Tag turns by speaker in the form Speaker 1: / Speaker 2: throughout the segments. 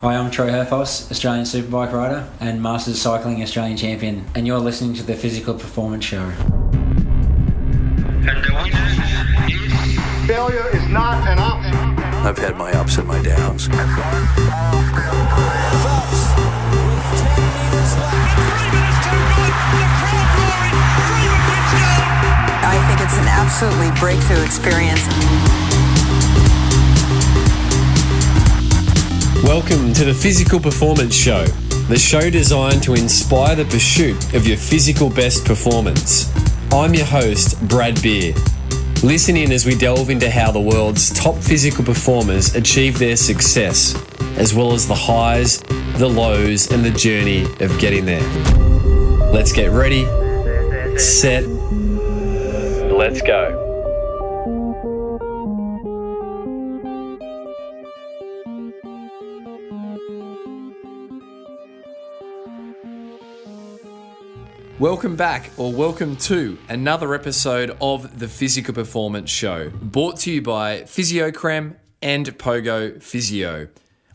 Speaker 1: Hi, I'm Troy Herfoss, Australian Superbike rider and Masters Cycling Australian Champion, and you're listening to the Physical Performance Show.
Speaker 2: And the winner is...
Speaker 3: Failure is not an option.
Speaker 4: I've had my ups and my downs.
Speaker 5: Phelps with 10 meters left. 3 minutes too good. The crowd roaring. Freeman gets down.
Speaker 6: I think it's an absolutely breakthrough experience.
Speaker 7: Welcome to the Physical Performance Show, the show designed to inspire the pursuit of your physical best performance. I'm your host, Brad Beer. Listen in as we delve into how the world's top physical performers achieve their success, as well as the highs, the lows, and the journey of getting there. Let's get ready, set, let's go. Welcome back, or welcome to another episode of the Physical Performance Show, brought to you by Physiocrem and Pogo Physio.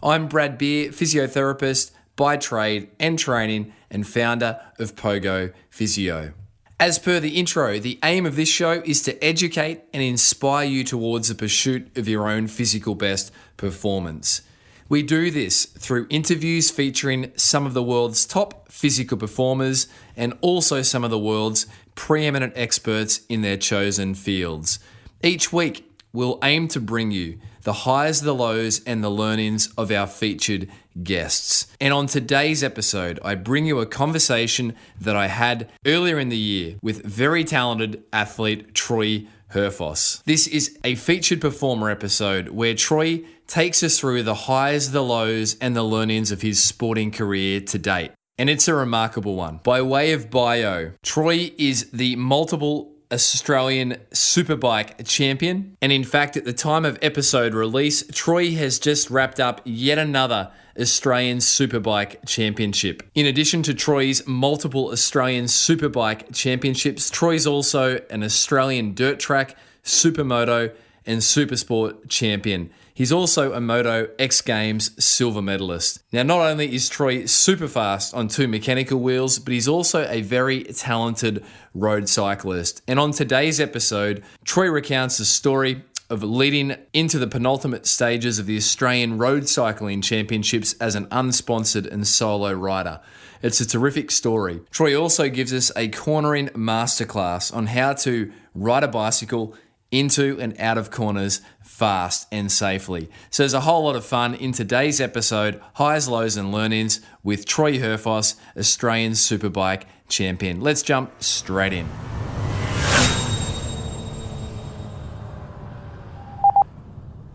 Speaker 7: I'm Brad Beer, physiotherapist by trade and training, and founder of Pogo Physio. As per the intro, the aim of this show is to educate and inspire you towards the pursuit of your own physical best performance. We do this through interviews featuring some of the world's top physical performers and also some of the world's preeminent experts in their chosen fields. Each week, we'll aim to bring you the highs, the lows, and the learnings of our featured guests. And on today's episode, I bring you a conversation that I had earlier in the year with very talented athlete Troy Herfoss. This is a featured performer episode where Troy takes us through the highs, the lows, and the learnings of his sporting career to date. And it's a remarkable one. By way of bio, Troy is the multiple Australian Superbike Champion. And in fact, at the time of episode release, Troy has just wrapped up yet another Australian Superbike Championship. In addition to Troy's multiple Australian Superbike Championships, Troy's also an Australian dirt track, supermoto, and supersport champion. He's also a Moto X Games silver medalist. Now, not only is Troy super fast on two mechanical wheels, but he's also a very talented road cyclist. And on today's episode, Troy recounts the story of leading into the penultimate stages of the Australian Road Cycling Championships as an unsponsored and solo rider. It's a terrific story. Troy also gives us a cornering masterclass on how to ride a bicycle into and out of corners fast and safely. So there's a whole lot of fun in today's episode, highs, lows, and learnings with Troy Herfoss, Australian Superbike Champion. Let's jump straight in.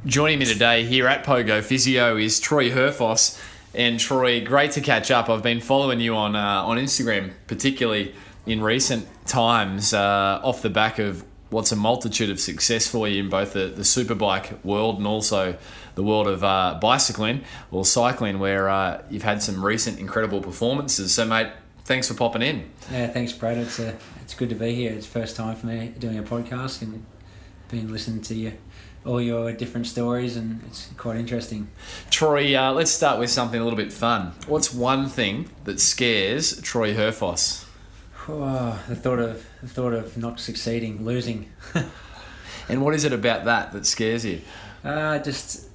Speaker 7: Joining me today here at Pogo Physio is Troy Herfoss. And Troy, great to catch up. I've been following you on Instagram, particularly in recent times, off the back of what's a multitude of success for you in both the superbike world and also the world of bicycling or cycling, where you've had some recent incredible performances. So, mate, thanks for popping in.
Speaker 1: Yeah, thanks, Brad. It's good to be here. It's the first time for me doing a podcast and been listening to all your different stories, and it's quite interesting.
Speaker 7: Troy, let's start with something a little bit fun. What's one thing that scares Troy Herfoss?
Speaker 1: Oh, the thought of not succeeding, losing.
Speaker 7: And what is it about that scares you?
Speaker 1: I just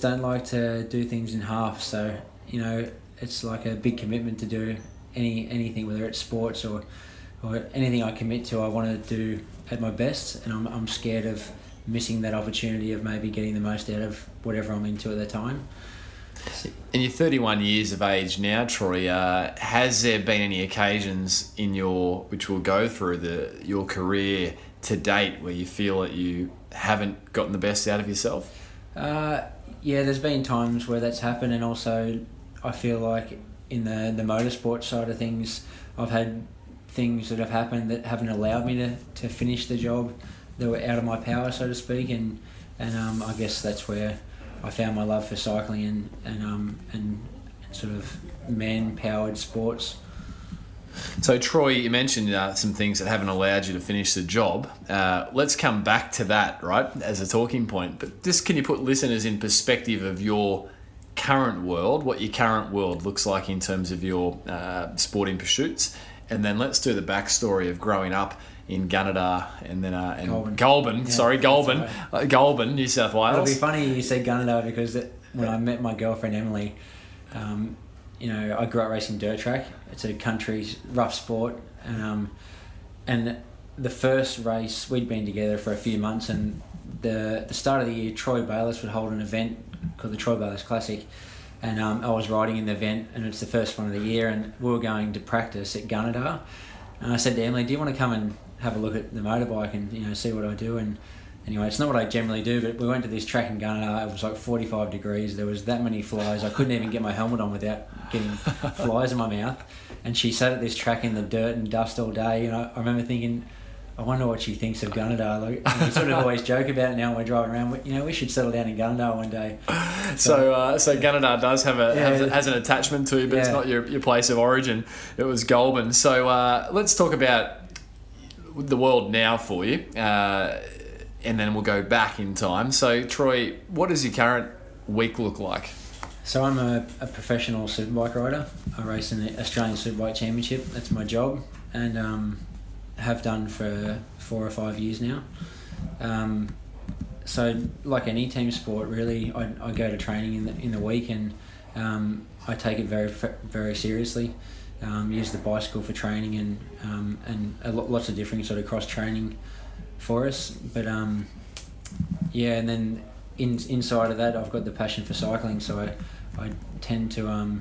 Speaker 1: don't like to do things in half. So, it's like a big commitment to do anything, whether it's sports or anything I commit to. I want to do at my best, and I'm scared of missing that opportunity of maybe getting the most out of whatever I'm into at the time.
Speaker 7: And you're 31 years of age now, Troy. Has there been any occasions in which we'll go through your career to date where you feel that you haven't gotten the best out of yourself?
Speaker 1: Yeah, there's been times where that's happened, and also I feel like in the motorsport side of things, I've had things that have happened that haven't allowed me to finish the job that were out of my power, so to speak, and I guess that's where I found my love for cycling and sort of man-powered sports.
Speaker 7: So, Troy, you mentioned some things that haven't allowed you to finish the job. Let's come back to that, right, as a talking point. But just can you put listeners in perspective of your current world, what your current world looks like in terms of your sporting pursuits, and then let's do the backstory of growing up in Gunnedah and then Goulburn, Goulburn, New South Wales.
Speaker 1: It'll be funny you said Gunnedah because when I met my girlfriend Emily, I grew up racing dirt track. It's a country rough sport, and the first race we'd been together for a few months, and the start of the year, Troy Herfoss would hold an event called the Troy Herfoss Classic, and I was riding in the event, and it's the first one of the year, and we were going to practice at Gunnedah, and I said to Emily, "Do you want to come and have a look at the motorbike and see what I do?" And anyway, it's not what I generally do, but we went to this track in Gunnedah. It was like 45 degrees. There was that many flies. I couldn't even get my helmet on without getting flies in my mouth. And she sat at this track in the dirt and dust all day. And I remember thinking, I wonder what she thinks of Gunnedah. Like, we sort of always joke about it now when we're driving around. We should settle down in Gunnedah one day.
Speaker 7: So Gunnedah does has an attachment to you, but it's not your place of origin. It was Goulburn. So let's talk about the world now for you, and then we'll go back in time. So Troy, what does your current week look like?
Speaker 1: So I'm a professional superbike rider. I race in the Australian Superbike Championship. That's my job, and have done for 4 or 5 years now. So like any team sport, really, I go to training in the week, and I take it very, very seriously. Use the bicycle for training, and lots of different sort of cross training for us. But and then inside of that, I've got the passion for cycling, so I tend to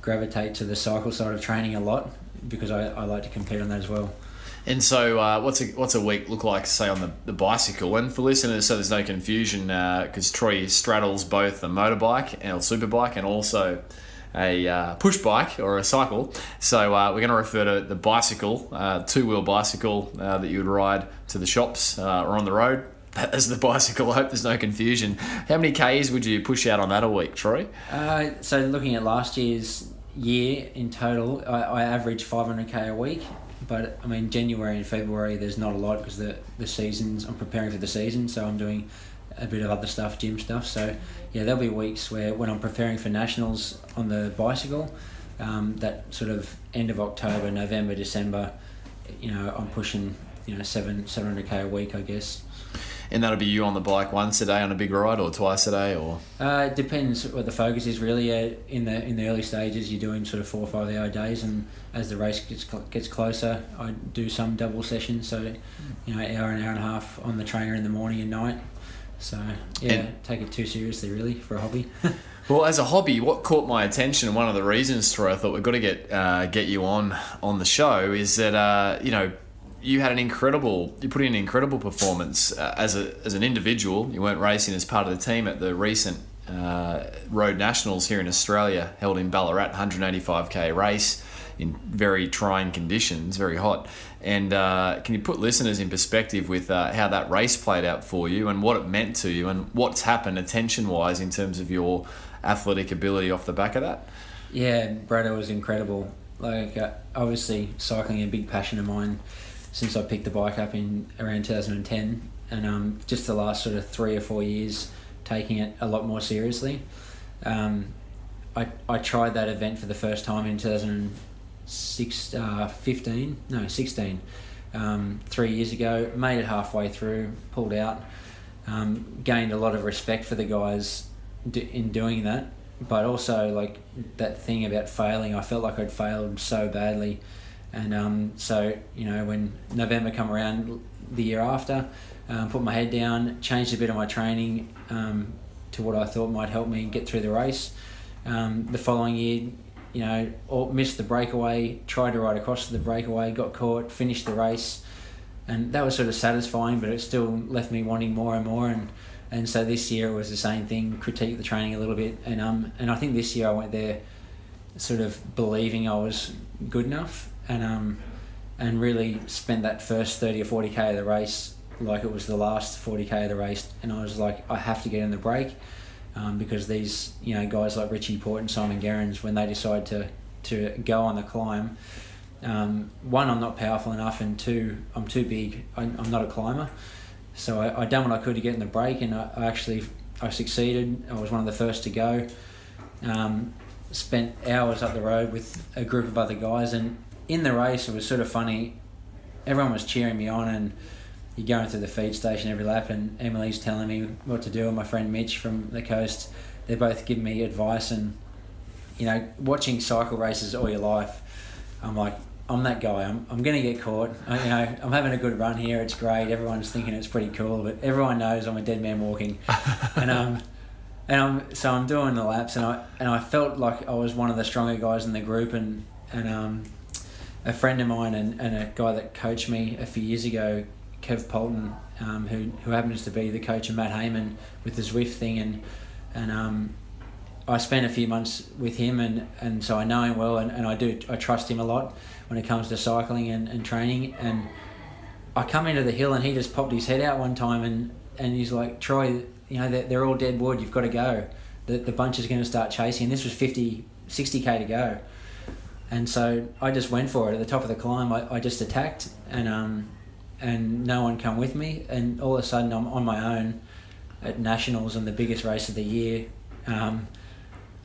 Speaker 1: gravitate to the cycle side of training a lot because I like to compete on that as well.
Speaker 7: And so what's a week look like, say, on the bicycle? And for listeners, so there's no confusion, because Troy straddles both a motorbike and a superbike and also a push bike or a cycle. So we're going to refer to the bicycle, two-wheel bicycle that you would ride to the shops or on the road as the bicycle. I hope there's no confusion. How many Ks would you push out on that a week, Troy?
Speaker 1: So looking at last year's year in total, I averaged 500k a week. But I mean, January and February, there's not a lot because the seasons, I'm preparing for the season, so I'm doing a bit of other stuff, gym stuff. So yeah, there'll be weeks where when I'm preparing for nationals on the bicycle, that sort of end of October, November, December, I'm pushing 700k a week, I guess.
Speaker 7: And that'll be you on the bike once a day on a big ride, or twice a day, or?
Speaker 1: It depends what the focus is really. In the early stages, you're doing sort of 4 or 5 hour days, and as the race gets closer, I do some double sessions. So, an hour and a half on the trainer in the morning and night. So take it too seriously really for a hobby.
Speaker 7: Well, as a hobby, what caught my attention, and one of the reasons, Troy, I thought we've got to get you on the show, is that you put in an incredible performance as an individual. You weren't racing as part of the team at the recent Road Nationals here in Australia, held in Ballarat, 185k race in very trying conditions, very hot. And can you put listeners in perspective with how that race played out for you and what it meant to you and what's happened attention-wise in terms of your athletic ability off the back of that?
Speaker 1: Yeah, Brad, it was incredible. Like, obviously, cycling is a big passion of mine since I picked the bike up in around 2010, and just the last sort of 3 or 4 years taking it a lot more seriously. I tried that event for the first time in 2016, 3 years ago, made it halfway through, pulled out, gained a lot of respect for the guys in doing that, but also like that thing about failing, I felt like I'd failed so badly. And so, when November come around the year after, put my head down, changed a bit of my training to what I thought might help me get through the race. The following year, missed the breakaway, tried to ride across to the breakaway, got caught, finished the race. And that was sort of satisfying, but it still left me wanting more and more. And so this year it was the same thing, critique the training a little bit. And I think this year I went there sort of believing I was good enough. And really spent that first 30 or 40k of the race like it was the last 40k of the race, and I was like, I have to get in the break because these guys like Richie Port and Simon Gerrans, when they decide to go on the climb, one, I'm not powerful enough, and two, I'm too big. I'm not a climber, so I done what I could to get in the break, and I succeeded. I was one of the first to go. spent hours up the road with a group of other guys, and in the race it was sort of funny. Everyone was cheering me on, and you're going through the feed station every lap, and Emily's telling me what to do, and my friend Mitch from the coast, they're both giving me advice. And watching cycle races all your life, I'm like, I'm that guy. I'm going to get caught. I'm having a good run here. It's great. Everyone's thinking it's pretty cool, but everyone knows I'm a dead man walking. And I'm doing the laps, and I felt like I was one of the stronger guys in the group, and a friend of mine and a guy that coached me a few years ago, Kev Polton, who happens to be the coach of Matt Heyman with the Zwift thing, and I spent a few months with him, and so I know him well, and I trust him a lot when it comes to cycling and training. And I come into the hill, and he just popped his head out one time, and he's like, Troy, they're all dead wood, you've got to go. The bunch is going to start chasing. And this was 60k to go. And so I just went for it. At the top of the climb, I just attacked, and no one come with me. And all of a sudden, I'm on my own at Nationals and the biggest race of the year.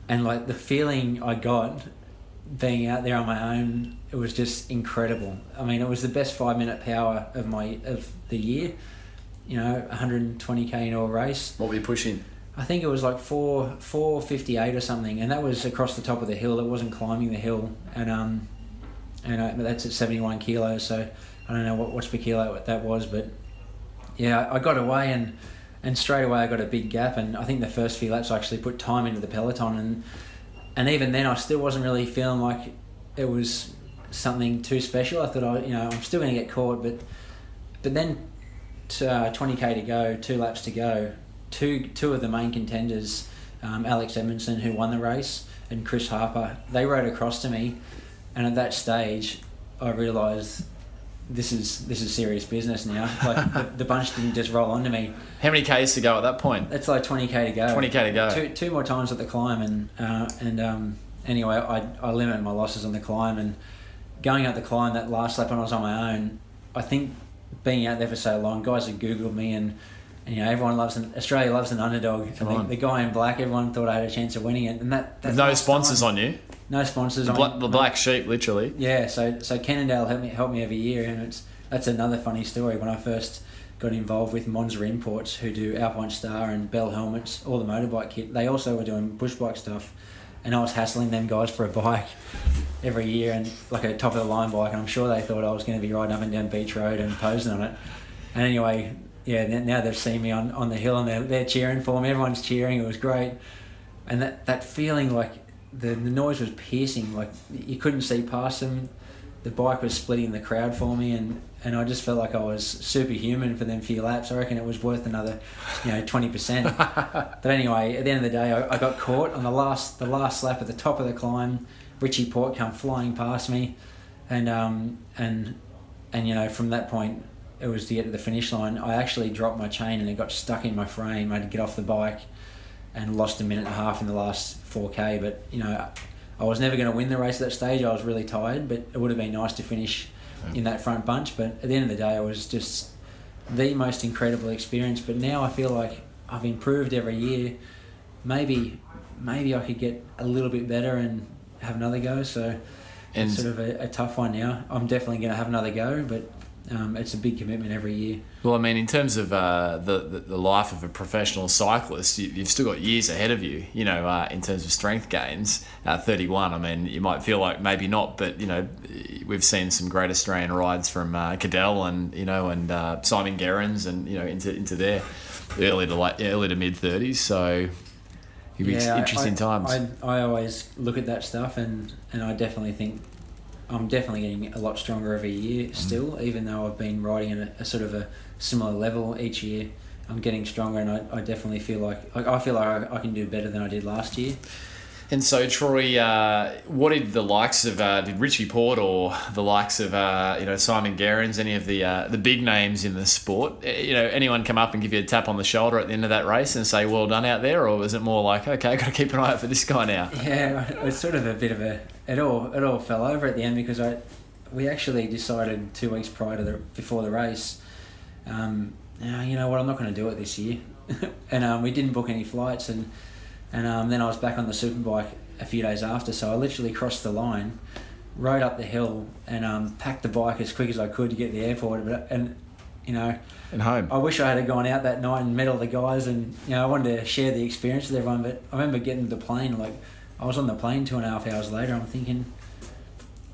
Speaker 1: And like the feeling I got being out there on my own, it was just incredible. I mean, it was the best 5-minute power of the year. 120k in a race.
Speaker 7: What were you pushing?
Speaker 1: I think it was like 458 or something, and that was across the top of the hill. It wasn't climbing the hill, and that's at 71 kilos. So I don't know what's per kilo that was, but yeah, I got away, and straight away I got a big gap. And I think the first few laps I actually put time into the peloton, and even then I still wasn't really feeling like it was something too special. I thought I'm still going to get caught, but then 20k to go, 2 laps to go. Two of the main contenders, Alex Edmondson, who won the race, and Chris Harper, they rode across to me, and at that stage I realised this is serious business now. Like the bunch didn't just roll onto me.
Speaker 7: How many Ks to go at that point?
Speaker 1: It's like 20k to go.
Speaker 7: 20k to go.
Speaker 1: Two more times at the climb, and anyway, I limited my losses on the climb, and going out the climb that last lap when I was on my own, I think being out there for so long, guys had Googled me, and everyone Australia loves an underdog. The guy in black, everyone thought I had a chance of winning it, and that's
Speaker 7: no sponsors on you.
Speaker 1: No sponsors.
Speaker 7: The black sheep, literally.
Speaker 1: Yeah. So Cannondale helped me every year, and that's another funny story. When I first got involved with Monza Imports, who do Alpine Star and Bell helmets, all the motorbike kit, they also were doing bush bike stuff, and I was hassling them guys for a bike every year, and like a top of the line bike, and I'm sure they thought I was going to be riding up and down Beach Road and posing on it. And anyway. Yeah, now they've seen me on the hill, and they're cheering for me. Everyone's cheering. It was great. And that feeling, like the noise was piercing. Like you couldn't see past them. The bike was splitting the crowd for me, and I just felt like I was superhuman for them few laps. I reckon it was worth another 20%. But anyway, at the end of the day, I got caught on the last lap at the top of the climb. Richie Port come flying past me, and from that point, it was to get to the finish line. I actually dropped my chain, and it got stuck in my frame. I had to get off the bike and lost a minute and a half in the last 4k. But I was never going to win the race at that stage. I was really tired, but it would have been nice to finish in that front bunch. But at the end of the day, it was just the most incredible experience. But now I feel like I've improved every year. Maybe I could get a little bit better and have another go. So it's sort of a tough one now. I'm definitely going to have another go, but it's a big commitment every year.
Speaker 7: Well, I mean, in terms of the life of a professional cyclist, you've still got years ahead of you, in terms of strength gains. 31, I mean, you might feel like maybe not, but, we've seen some great Australian rides from Cadell and Simon Gerrans and, into their early to mid-30s. So it'll be interesting times.
Speaker 1: I always look at that stuff, and I definitely think I'm definitely getting a lot stronger every year still, even though I've been riding at a sort of a similar level each year. I'm getting stronger, and I definitely feel like I can do better than I did last year.
Speaker 7: And so, Troy, what did the likes of did Richie Port or the likes of Simon Gerrans, any of the big names in the sport, anyone come up and give you a tap on the shoulder at the end of that race and say, "Well done out there," or was it more like, "Okay, I've got to keep an eye out for this guy now"?
Speaker 1: Yeah, it was sort of a bit of it all fell over at the end, because we actually decided 2 weeks before the race, you know what, I'm not going to do it this year, and we didn't book any flights, and And then I was back on the superbike a few days after, so I literally crossed the line, rode up the hill, and packed the bike as quick as I could to get to the airport. And
Speaker 7: home.
Speaker 1: I wish I had gone out that night and met all the guys, and I wanted to share the experience with everyone. But I remember getting to the plane, like I was on the plane 2.5 hours later. I'm thinking,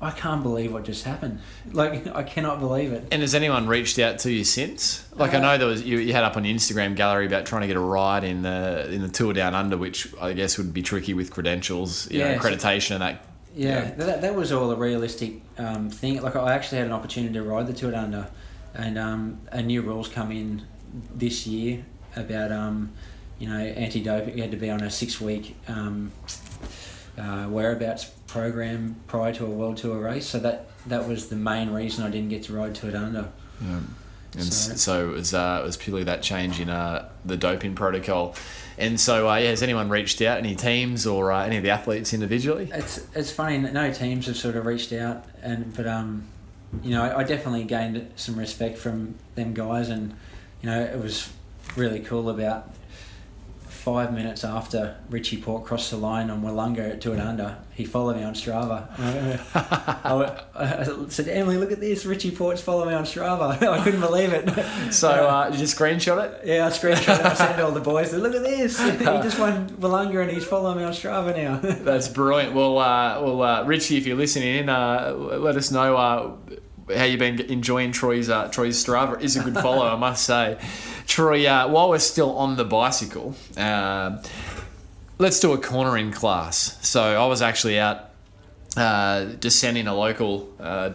Speaker 1: I can't believe what just happened. Like, I cannot believe it.
Speaker 7: And has anyone reached out to you since? Like, I know there was you had up on your Instagram gallery about trying to get a ride in the Tour Down Under, which I guess would be tricky with credentials, accreditation and that.
Speaker 1: Yeah, that was all a realistic thing. Like, I actually had an opportunity to ride the Tour Down Under, and new rules come in this year about anti-doping. You had to be on a 6-week whereabouts program prior to a World Tour race, so that was the main reason I didn't get to ride Tour Down Under.
Speaker 7: Yeah. And so it was purely that change in the doping protocol. And so, has anyone reached out, any teams or any of the athletes individually?
Speaker 1: It's funny, no teams have sort of reached out, but I definitely gained some respect from them guys, and it was really cool. About 5 minutes after Richie Port crossed the line on Wollonga at Tour Down Under, he followed me on Strava. I said, Emily, look at this, Richie Port's following me on Strava. I couldn't believe it.
Speaker 7: So did you screenshot it?
Speaker 1: Yeah, I screenshot it. I sent it to all the boys. Look at this. He just won Wollonga and he's following me on Strava now.
Speaker 7: That's brilliant. Well, Richie, if you're listening in, let us know how you've been enjoying Troy's Strava. It is a good follow, I must say. Troy, while we're still on the bicycle, let's do a cornering class. So I was actually out descending a local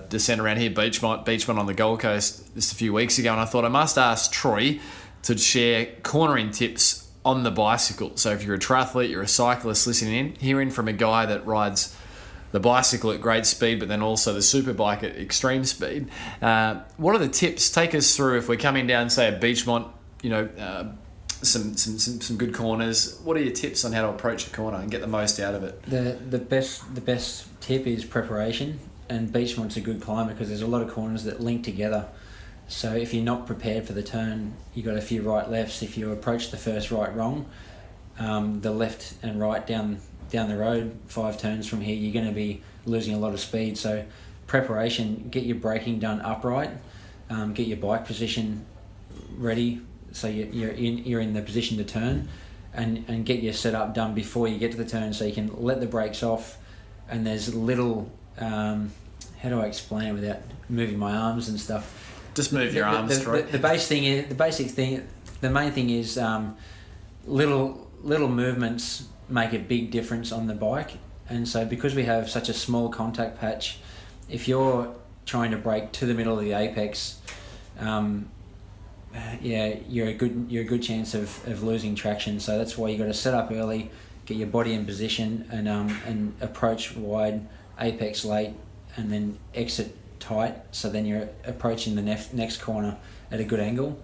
Speaker 7: descent around here, Beachmont on the Gold Coast, just a few weeks ago, and I thought I must ask Troy to share cornering tips on the bicycle. So if you're a triathlete, you're a cyclist listening in, hearing from a guy that rides the bicycle at great speed, but then also the superbike at extreme speed. What are the tips? Take us through, if we're coming down, say, a Beachmont, some good corners. What are your tips on how to approach a corner and get the most out of it?
Speaker 1: The best tip is preparation, and Beachmont's a good climb because there's a lot of corners that link together. So if you're not prepared for the turn, you got a few right lefts. If you approach the first right wrong, the left and right down the road 5 turns from here, you're going to be losing a lot of speed. So preparation, get your braking done upright, get your bike position ready so you're in the position to turn, and get your setup done before you get to the turn so you can let the brakes off. And there's little how do I explain it without moving my arms and stuff?
Speaker 7: Just move your arms, Troy.
Speaker 1: The main thing is little movements make a big difference on the bike. And so because we have such a small contact patch, if you're trying to brake to the middle of the apex, you're a good chance of losing traction. So that's why you got to set up early, get your body in position, and approach wide, apex late, and then exit tight. So then you're approaching the next corner at a good angle.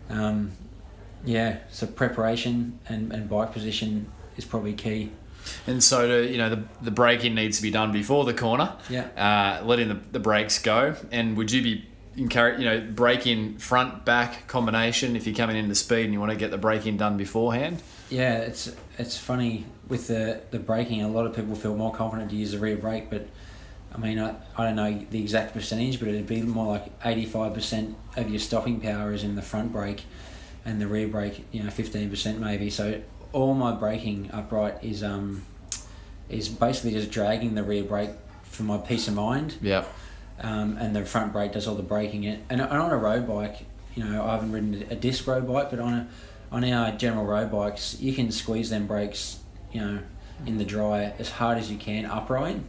Speaker 1: So preparation and bike position is probably key.
Speaker 7: And so the braking needs to be done before the corner.
Speaker 1: Yeah.
Speaker 7: Letting the brakes go. And would you be braking front back combination if you're coming into speed and you want to get the braking done beforehand?
Speaker 1: Yeah, it's funny with the braking. A lot of people feel more confident to use the rear brake, but I mean I don't know the exact percentage, but it'd be more like 85% of your stopping power is in the front brake, and the rear brake 15% maybe. So all my braking upright is basically just dragging the rear brake for my peace of mind.
Speaker 7: Yep.
Speaker 1: And the front brake does all the braking. And on a road bike, I haven't ridden a disc road bike, but on our general road bikes, you can squeeze them brakes, in the dry as hard as you can upright.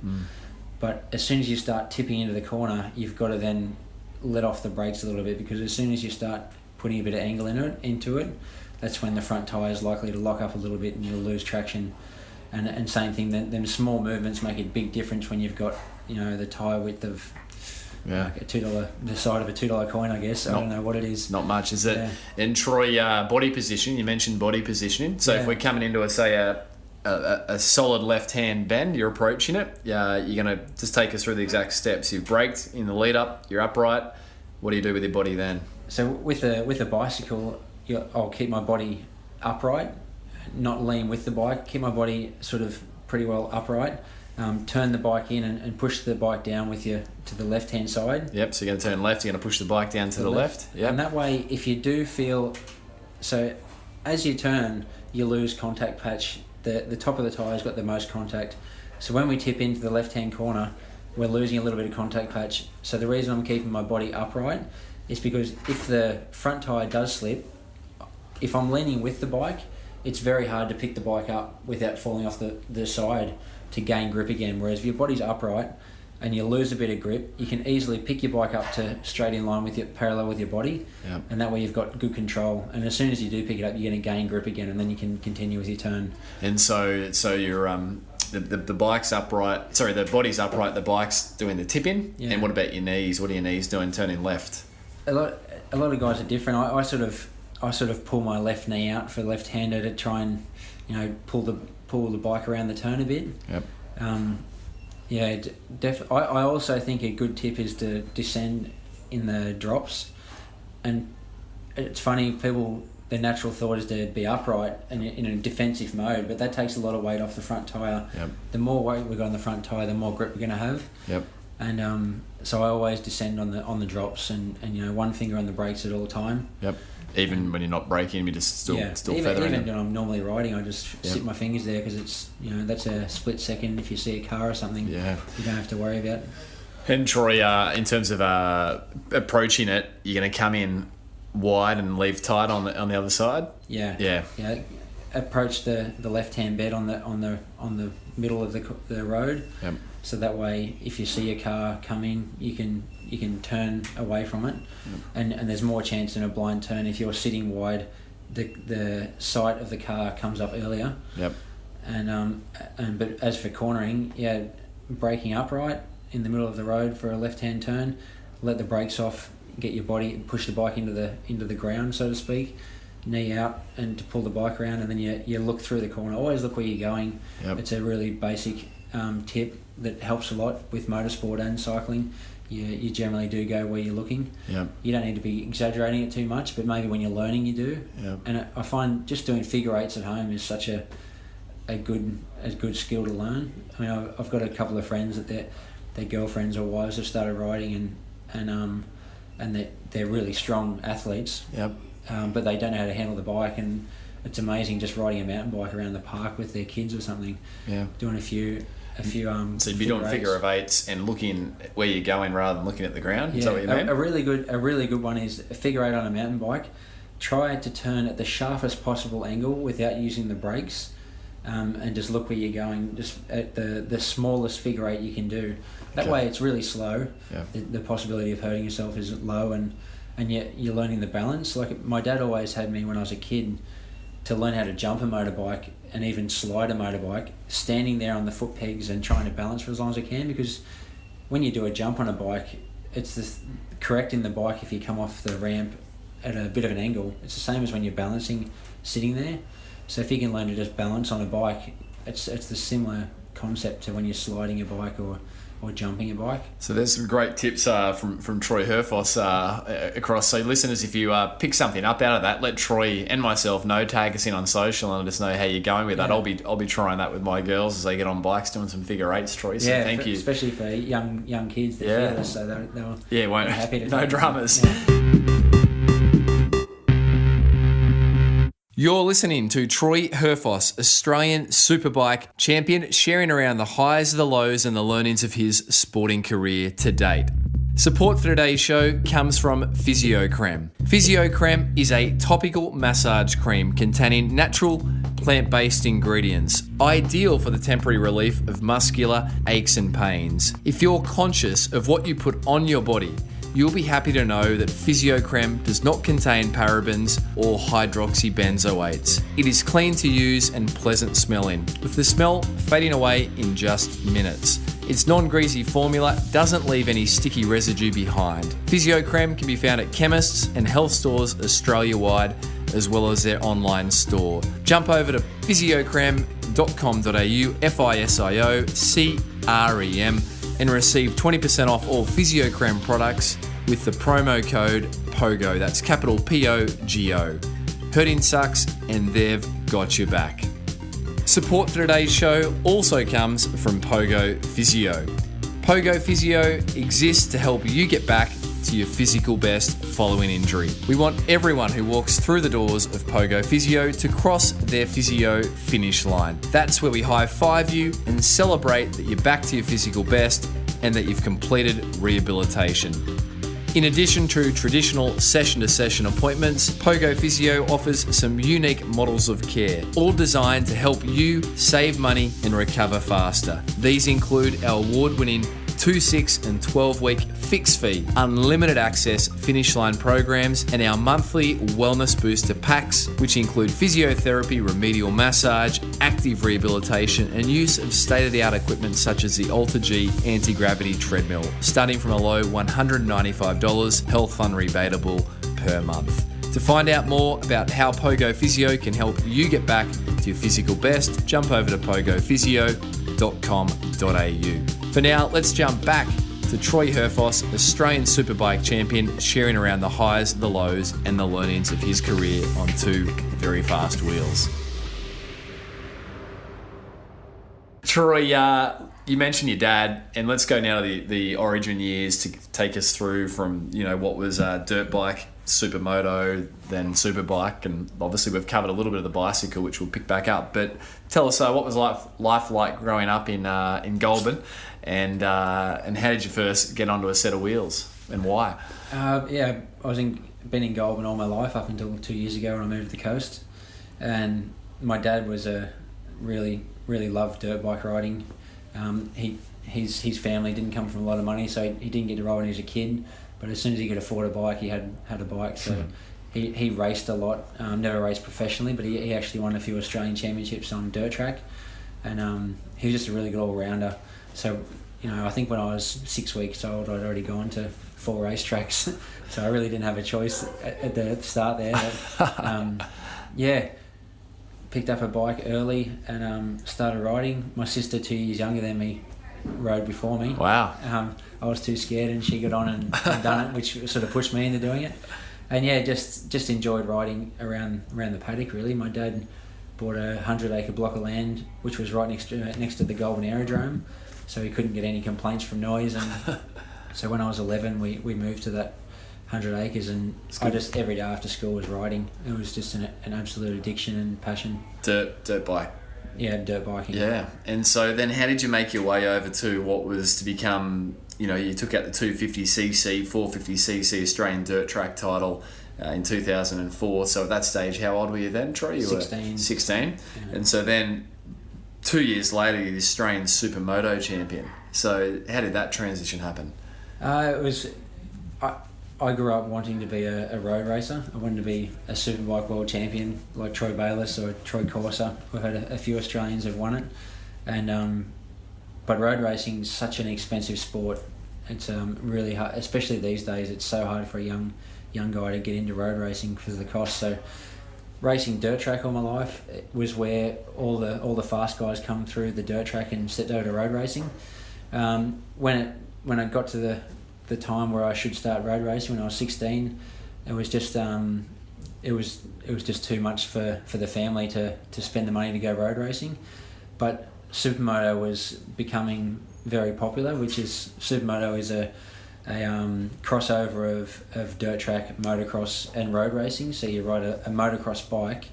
Speaker 1: But as soon as you start tipping into the corner, you've got to then let off the brakes a little bit, because as soon as you start putting a bit of angle into it, that's when the front tyre is likely to lock up a little bit and you'll lose traction. And same thing, them small movements make a big difference when you've got the tyre width of like a $2, the side of a $2 coin, I guess. I don't know what it is.
Speaker 7: Not much, is it? Yeah. And Troy, body position. You mentioned body positioning. So if we're coming into a solid left-hand bend, you're approaching it. You're going to just take us through the exact steps. You've braked in the lead up. You're upright. What do you do with your body then?
Speaker 1: So with a bicycle, I'll keep my body upright, not lean with the bike, keep my body sort of pretty well upright, turn the bike in and push the bike down with you to the left-hand side.
Speaker 7: Yep, so you're going to turn left, you're going to push the bike down to the left. Yep.
Speaker 1: And that way, if you do feel... So as you turn, you lose contact patch. The top of the tyre's got the most contact. So when we tip into the left-hand corner, we're losing a little bit of contact patch. So the reason I'm keeping my body upright is because if the front tyre does slip, if I'm leaning with the bike, it's very hard to pick the bike up without falling off the side to gain grip again. Whereas if your body's upright and you lose a bit of grip, you can easily pick your bike up to straight in line with your parallel with your body, and that way you've got good control. And as soon as you do pick it up, you're going to gain grip again, and then you can continue with your turn.
Speaker 7: And so you're the bike's upright. Sorry, the body's upright. The bike's doing the tip in.
Speaker 1: Yeah.
Speaker 7: And what about your knees? What are your knees doing? Turning left.
Speaker 1: A lot of guys are different. I sort of pull my left knee out for left-hander to try and pull the bike around the turn a bit.
Speaker 7: Yep.
Speaker 1: I also think a good tip is to descend in the drops. And it's funny, their natural thought is to be upright and in a defensive mode, but that takes a lot of weight off the front tyre.
Speaker 7: Yep.
Speaker 1: The more weight we've got on the front tyre, the more grip we're going to have.
Speaker 7: Yep.
Speaker 1: And so I always descend on the drops and one finger on the brakes at all time.
Speaker 7: Yep. Even when you're not braking, you're just still feathering
Speaker 1: even
Speaker 7: them.
Speaker 1: when I'm normally riding, I just sit my fingers there because it's that's a split second. If you see a car or something, you don't have to worry about.
Speaker 7: And Troy, in terms of approaching it, you're going to come in wide and leave tight on the other side.
Speaker 1: Yeah. Approach the left hand bed on the middle of the road.
Speaker 7: Yep.
Speaker 1: So that way, if you see a car coming, you can turn away from it, and there's more chance in a blind turn if you're sitting wide. The sight of the car comes up earlier.
Speaker 7: Yep.
Speaker 1: But as for cornering, braking upright in the middle of the road for a left-hand turn, let the brakes off, get your body, push the bike into the ground, so to speak, knee out, and to pull the bike around, and then you look through the corner. Always look where you're going.
Speaker 7: Yep.
Speaker 1: It's a really basic tip that helps a lot with motorsport and cycling. You generally do go where you're looking.
Speaker 7: Yep.
Speaker 1: You don't need to be exaggerating it too much, but maybe when you're learning you do.
Speaker 7: Yep.
Speaker 1: And I find just doing figure eights at home is such a good skill to learn. I mean, I've got a couple of friends that their girlfriends or wives have started riding and they're really strong athletes.
Speaker 7: Yep.
Speaker 1: But they don't know how to handle the bike, and it's amazing just riding a mountain bike around the park with their kids or something.
Speaker 7: Yeah.
Speaker 1: Doing a few
Speaker 7: So you'd be doing figure of eights and looking where you're going rather than looking at the ground. Is that what you mean?
Speaker 1: A really good one is a figure eight on a mountain bike. Try to turn at the sharpest possible angle without using the brakes, and just look where you're going. Just at the smallest figure eight you can do. That way, it's really slow.
Speaker 7: Yeah.
Speaker 1: The possibility of hurting yourself is low, and yet you're learning the balance. Like my dad always had me when I was a kid to learn how to jump a motorbike and even slide a motorbike, standing there on the foot pegs and trying to balance for as long as I can, because when you do a jump on a bike, it's this correcting the bike if you come off the ramp at a bit of an angle. It's the same as when you're balancing sitting there. So if you can learn to just balance on a bike, it's the similar concept to when you're sliding a bike or jumping a bike.
Speaker 7: So there's some great tips from Troy Herfoss across. So listeners, if you pick something up out of that, let Troy and myself know. Tag us in on social and let us know how you're going with that. I'll be trying that with my girls as they get on bikes, doing some figure eights, Troy. So thank you.
Speaker 1: Especially for young kids, they're fearless, so they'll
Speaker 7: won't
Speaker 1: happy to
Speaker 7: no dramas.
Speaker 1: Yeah.
Speaker 7: You're listening to Troy Herfoss, Australian Superbike Champion, sharing around the highs, the lows, and the learnings of his sporting career to date. Support for today's show comes from PhysioCrem. PhysioCrem is a topical massage cream containing natural plant-based ingredients, ideal for the temporary relief of muscular aches and pains. If you're conscious of what you put on your body, you'll be happy to know that PhysioCrem does not contain parabens or hydroxybenzoates. It is clean to use and pleasant smelling, with the smell fading away in just minutes. Its non-greasy formula doesn't leave any sticky residue behind. PhysioCrem can be found at chemists and health stores Australia-wide, as well as their online store. Jump over to physiocrem.com.au, FISIOCREM, and receive 20% off all PhysioCrem products with the promo code POGO. That's capital POGO. Hurting sucks, and they've got your back. Support for today's show also comes from Pogo Physio. Pogo Physio exists to help you get back to your physical best following injury. We want everyone who walks through the doors of Pogo Physio to cross their physio finish line. That's where we high-five you and celebrate that you're back to your physical best and that you've completed rehabilitation. In addition to traditional session-to-session appointments, Pogo Physio offers some unique models of care, all designed to help you save money and recover faster. These include our award-winning 2, 6 and 12-week fixed fee, unlimited access finish line programs, and our monthly wellness booster packs, which include physiotherapy, remedial massage, active rehabilitation, and use of state-of-the-art equipment such as the Alter-G anti-gravity treadmill, starting from a low $195 health fund rebatable per month. To find out more about how Pogo Physio can help you get back to your physical best, jump over to pogophysio.com.au. For now, let's jump back to Troy Herfoss, Australian Superbike Champion, sharing around the highs, the lows, and the learnings of his career on 2 very fast wheels. Troy, you mentioned your dad, and let's go now to the origin years to take us through from, what was dirt bike, supermoto, then superbike, and obviously we've covered a little bit of the bicycle, which we'll pick back up. But tell us, what was life like growing up in Goulburn, and how did you first get onto a set of wheels, and why?
Speaker 1: I was been in Goulburn all my life up until 2 years ago when I moved to the coast, and my dad was really loved dirt bike riding. His family didn't come from a lot of money, so he didn't get to ride when he was a kid. But as soon as he could afford a bike, he had a bike. So he raced a lot. Never raced professionally, but he actually won a few Australian championships on dirt track. And he was just a really good all-rounder. So, I think when I was 6 weeks old, I'd already gone to 4 racetracks. So I really didn't have a choice at the start there. But, picked up a bike early and started riding. My sister, 2 years younger than me, rode before me.
Speaker 7: Wow.
Speaker 1: I was too scared, and she got on and done it, which sort of pushed me into doing it. And just enjoyed riding around the paddock, really. My dad bought a 100-acre block of land, which was right next to the Goulburn Aerodrome, so he couldn't get any complaints from noise. And so when I was 11, we moved to that 100 acres, and I just every day after school was riding. It was just an absolute addiction and passion.
Speaker 7: Dirt bike.
Speaker 1: Yeah, dirt biking.
Speaker 7: Yeah, and so then how did you make your way over to what was to become, you took out the 250cc, 450cc Australian dirt track title in 2004. So at that stage, how old were you then, Troy? You
Speaker 1: 16.
Speaker 7: Were 16.
Speaker 1: Yeah.
Speaker 7: And so then 2 years later, you're the Australian Supermoto champion. So how did that transition happen?
Speaker 1: I grew up wanting to be a road racer. I wanted to be a Superbike world champion like Troy Bayliss or Troy Corser. We've had a few Australians have won it, and but road racing is such an expensive sport. It's really hard, especially these days. It's so hard for a young guy to get into road racing because of the cost. So racing dirt track all my life, it was where all the fast guys come through the dirt track and stepped over to road racing. When I got to the time where I should start road racing when I was 16, it was just just too much for the family to spend the money to go road racing. But Supermoto was becoming very popular, Supermoto is a crossover of dirt track, motocross and road racing. So you ride a motocross bike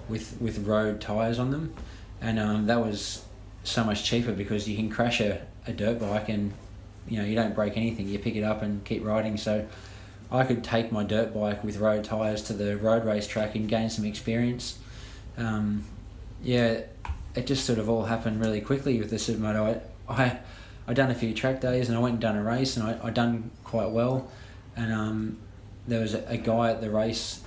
Speaker 1: with road tyres on them, and that was so much cheaper because you can crash a dirt bike and you don't break anything. You pick it up and keep riding. So I could take my dirt bike with road tyres to the road race track and gain some experience. It just sort of all happened really quickly with the Supermoto. I done a few track days and I went and done a race, and I done quite well. And there was a guy at the race.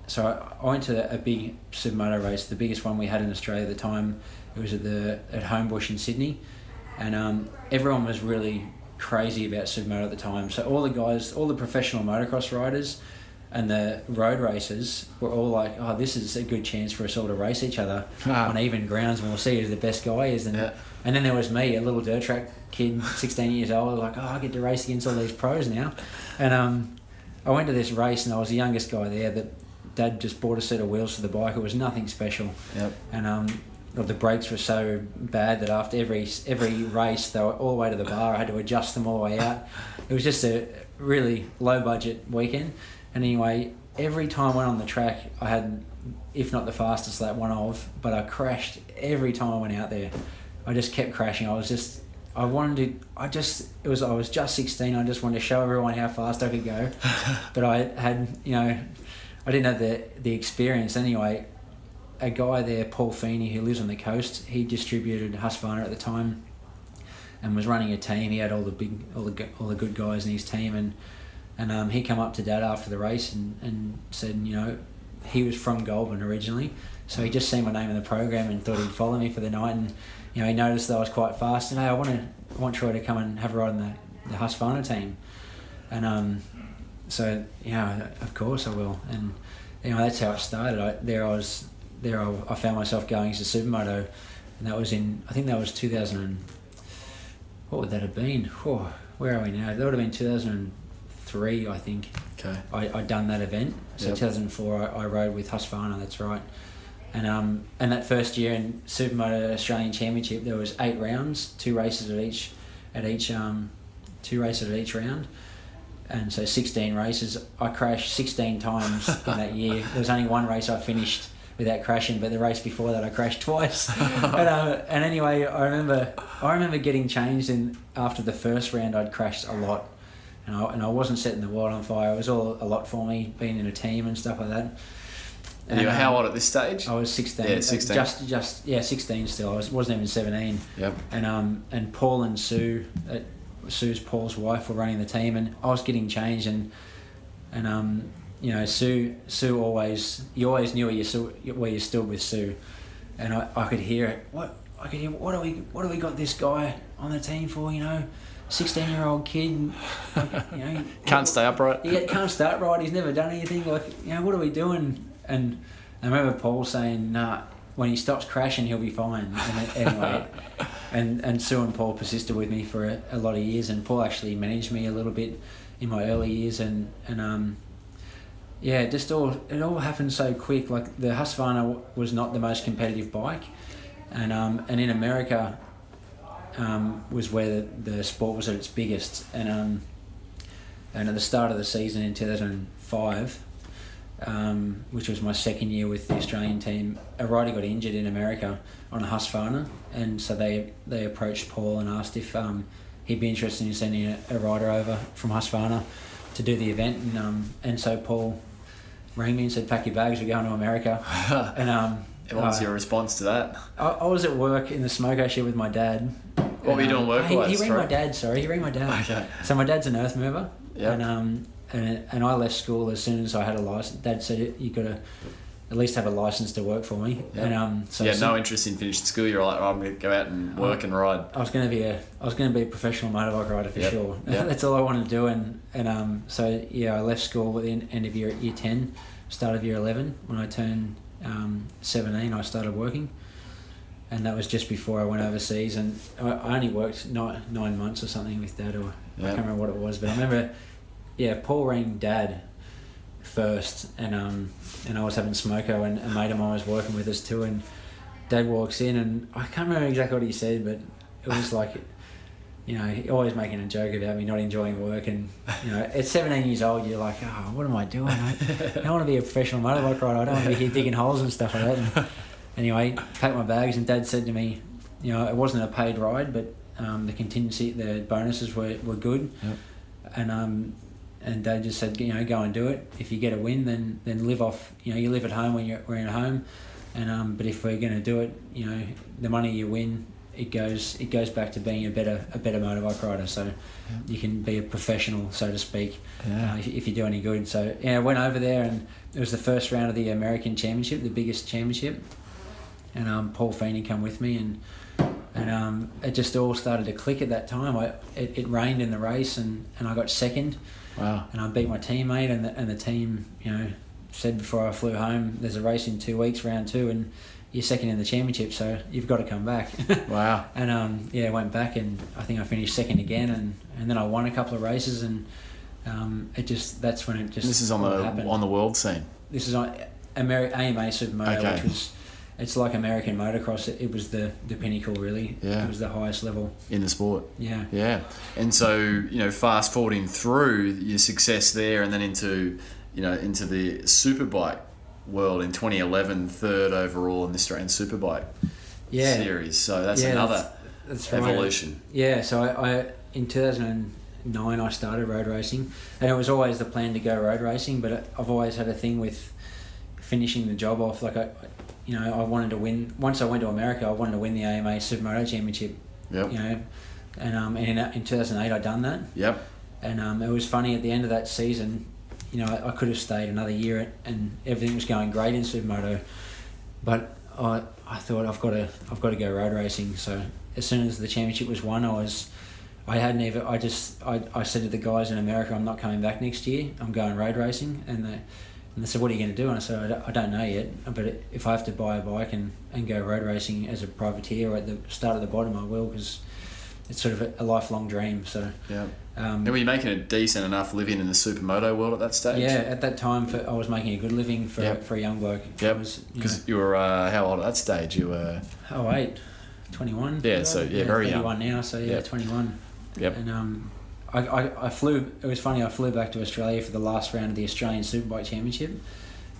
Speaker 1: So I went to a big Supermoto race, the biggest one we had in Australia at the time. It was at Homebush in Sydney, and everyone was really crazy about Supermoto at the time. So all the professional motocross riders and the road racers were all like, oh, this is a good chance for us all to race each other on even grounds, and we'll see who the best guy is. And then there was me, a little dirt track kid, 16 years old, like, oh, I get to race against all these pros now. And I went to this race, and I was the youngest guy there. Dad just bought a set of wheels for the bike. It was nothing special.
Speaker 7: Yep.
Speaker 1: And well, the brakes were so bad that after every race, they were all the way to the bar. I had to adjust them all the way out. It was just a really low budget weekend. And anyway, every time I went on the track, I had, if not the fastest lap, but I crashed every time I went out there. I just kept crashing. I was just 16. I just wanted to show everyone how fast I could go. But I had, I didn't have the experience anyway. A guy there, Paul Feeney, who lives on the coast, he distributed Husqvarna at the time and was running a team. He had all the good guys in his team, and he came up to Dad after the race and said, he was from Goulburn originally, so he just seen my name in the program and thought he'd follow me for the night, and he noticed that I was quite fast, and hey, I want Troy to come and have a ride in the Husqvarna team, and so of course I will, and that's how it started. I found myself going as a supermoto, and that was I think that was 2000. What would that have been? Where are we now? That would have been 2003, I think.
Speaker 7: Okay.
Speaker 1: I'd done that event. So 2004, I rode with Husqvarna. That's right. And that first year in Supermoto Australian Championship, there was 8 rounds, 2 races at each round. And so 16 races. I crashed 16 times in that year. There was only one race I finished without crashing, but the race before that I crashed twice. And anyway, I remember getting changed, and after the first round I'd crashed a lot, and I wasn't setting the world on fire. It was all a lot for me, being in a team and stuff like that.
Speaker 7: And you were how old at this stage?
Speaker 1: I was 16.
Speaker 7: Yeah, 16.
Speaker 1: Just 16 still. I wasn't even 17.
Speaker 7: Yep.
Speaker 1: And Paul and Sue, Sue's Paul's wife, were running the team, and I was getting changed, and Sue always, you always knew where you stood with Sue, and I could hear it. What do we got this guy on the team for? 16-year-old kid.
Speaker 7: Can't stay upright.
Speaker 1: Yeah, can't start right. He's never done anything. What are we doing? And I remember Paul saying, "Nah, when he stops crashing, he'll be fine." And anyway, and Sue and Paul persisted with me for a lot of years, and Paul actually managed me a little bit in my early years, and it all happened so quick. Like, the Husqvarna was not the most competitive bike, and in America was where the sport was at its biggest. And at the start of the season in 2005, which was my second year with the Australian team, a rider got injured in America on a Husqvarna, and so they approached Paul and asked if he'd be interested in sending a rider over from Husqvarna to do the event, and so Paul rang me and said, "Pack your bags, we're going to America." And
Speaker 7: what was your response to that?
Speaker 1: I was at work in the smoko shed with my dad.
Speaker 7: What were you doing work-wise?
Speaker 1: He rang my dad. He rang my dad. Okay. So my dad's an earth mover.
Speaker 7: Yeah.
Speaker 1: And I left school as soon as I had a license. Dad said, "You got to at least have a license to work for me."
Speaker 7: Yep.
Speaker 1: And
Speaker 7: so you had no interest in finishing school. You're like, I'm going to go out and work and ride.
Speaker 1: I was going to be a professional motorbike rider for sure. Yep. That's all I wanted to do. And so I left school at the end of year 10, start of year 11. When I turned 17, I started working, and that was just before I went overseas. And I only worked 9 months or something with Dad, or I can't remember what it was, but I remember. Yeah, Paul rang Dad first, and I was having smoko, and a mate of mine was working with us too, and Dad walks in, and I can't remember exactly what he said, but it was like, always making a joke about me not enjoying work, and at 17 years old, you're like, oh, what am I doing? I don't want to be a professional motorbike rider. I don't want to be here digging holes and stuff like that. And anyway, packed my bags, and Dad said to me, it wasn't a paid ride, but the contingency, the bonuses were good, yep. And Dad just said, go and do it. If you get a win, then live off. You live at home when we're at home, but if we're going to do it, the money you win, it goes back to being a better motorbike rider. So you can be a professional, so to speak, if you do any good. So I went over there, and it was the first round of the American Championship, the biggest championship, and Paul Feeney come with me, and it just all started to click at that time. It rained in the race, and I got second.
Speaker 7: Wow. And
Speaker 1: I beat my teammate, and the team, said before I flew home, there's a race in 2 weeks, round 2, and you're second in the championship, so you've got to come back.
Speaker 7: Wow. And
Speaker 1: I went back, and I think I finished second again, and then I won a couple of races, and that's when it just.
Speaker 7: This is on the world scene.
Speaker 1: this is on AMA Supermoto,
Speaker 7: Okay.
Speaker 1: which was, it's like American motocross. It was the pinnacle, really.
Speaker 7: Yeah.
Speaker 1: It was the highest level.
Speaker 7: in the sport.
Speaker 1: Yeah.
Speaker 7: Yeah. And so, fast forwarding through your success there and then into the Superbike world in 2011, third overall in the Australian Superbike series. So that's another
Speaker 1: that's
Speaker 7: evolution.
Speaker 1: Right. Yeah, so I in 2009 I started road racing, and it was always the plan to go road racing, but I've always had a thing with finishing the job off. Like I wanted to win. Once I went to America, I wanted to win the AMA Supermoto Championship.
Speaker 7: Yep.
Speaker 1: And in 2008 I done that.
Speaker 7: Yep.
Speaker 1: And it was funny, at the end of that season, I could have stayed another year and everything was going great in Supermoto, but I thought I've got to go road racing. So as soon as the championship was won, I said to the guys in America, I'm not coming back next year. I'm going road racing, and they said, what are you going to do? And I said, I don't know yet, but if I have to buy a bike and go road racing as a privateer or at the start at the bottom, I will, because it's sort of a lifelong dream. So
Speaker 7: yeah. And were you making a decent enough living in the supermoto world at that stage?
Speaker 1: Yeah, at that time I was making a good living for a young bloke.
Speaker 7: Yep. Because you were how old at that stage? You were
Speaker 1: 21.
Speaker 7: Yeah, so very young.
Speaker 1: 31 now, so 21.
Speaker 7: Yep.
Speaker 1: And I flew. It was funny. I flew back to Australia for the last round of the Australian Superbike Championship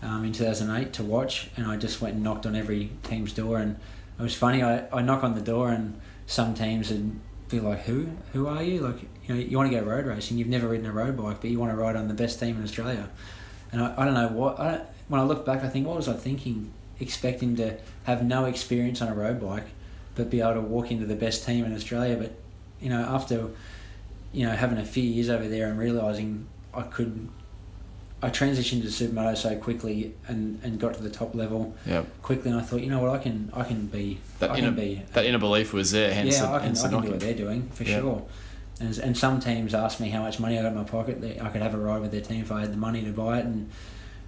Speaker 1: in 2008 to watch, and I just went and knocked on every team's door. And it was funny. I knock on the door, and some teams would be like, "Who are you? Like, you want to go road racing? You've never ridden a road bike, but you want to ride on the best team in Australia." And I don't know what. When I look back, I think, what was I thinking? Expecting to have no experience on a road bike, but be able to walk into the best team in Australia. But after having a few years over there and realising I transitioned to supermoto so quickly and got to the top level quickly, and I thought, what, I can be that
Speaker 7: inner belief was there. Hence
Speaker 1: I can do what they're doing for sure. And some teams asked me how much money I got in my pocket. I could have a ride with their team if I had the money to buy it.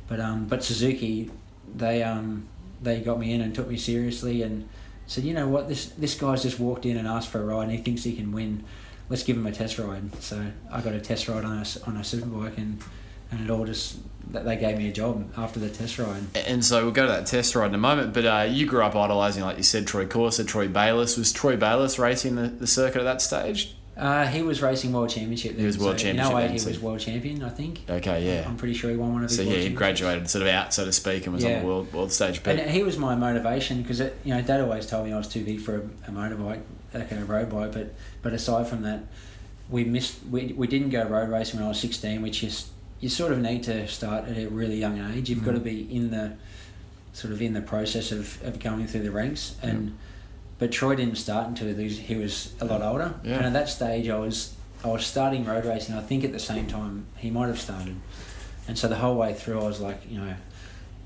Speaker 1: But Suzuki, they got me in and took me seriously and said, what, this guy's just walked in and asked for a ride and he thinks he can win. Let's give him a test ride. So I got a test ride on a superbike, and it all just, they gave me a job after the test ride.
Speaker 7: And so we'll go to that test ride in a moment, but you grew up idolising, like you said, Troy Corser, Troy Bayliss. Was Troy Bayliss racing the circuit at that stage?
Speaker 1: He was racing World Championship then.
Speaker 7: He was World Championship
Speaker 1: In 08
Speaker 7: then,
Speaker 1: he was World Champion, I think.
Speaker 7: Okay, yeah.
Speaker 1: I'm pretty sure he won one of his
Speaker 7: World
Speaker 1: Championships.
Speaker 7: He graduated sort of out, so to speak, and was on the world stage. But
Speaker 1: and he was my motivation, because Dad always told me I was too big for a motorbike, like a road bike. But aside from that, we didn't go road racing when I was 16, which is, you sort of need to start at a really young age. You've got to be in the process of going through the ranks. But Troy didn't start until he was a lot older. Yeah. And at that stage, I was starting road racing. I think at the same time he might have started. And so the whole way through, I was like,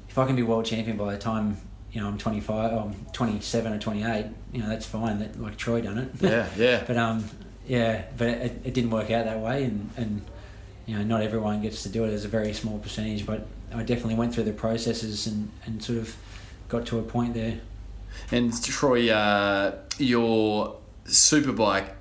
Speaker 1: if I can be world champion by the time I'm 25, or I'm 27 or 28, that's fine. That, like Troy done it.
Speaker 7: Yeah.
Speaker 1: But it didn't work out that way, and not everyone gets to do it. There's a very small percentage, but I definitely went through the processes and sort of got to a point there.
Speaker 7: And Troy, your superbike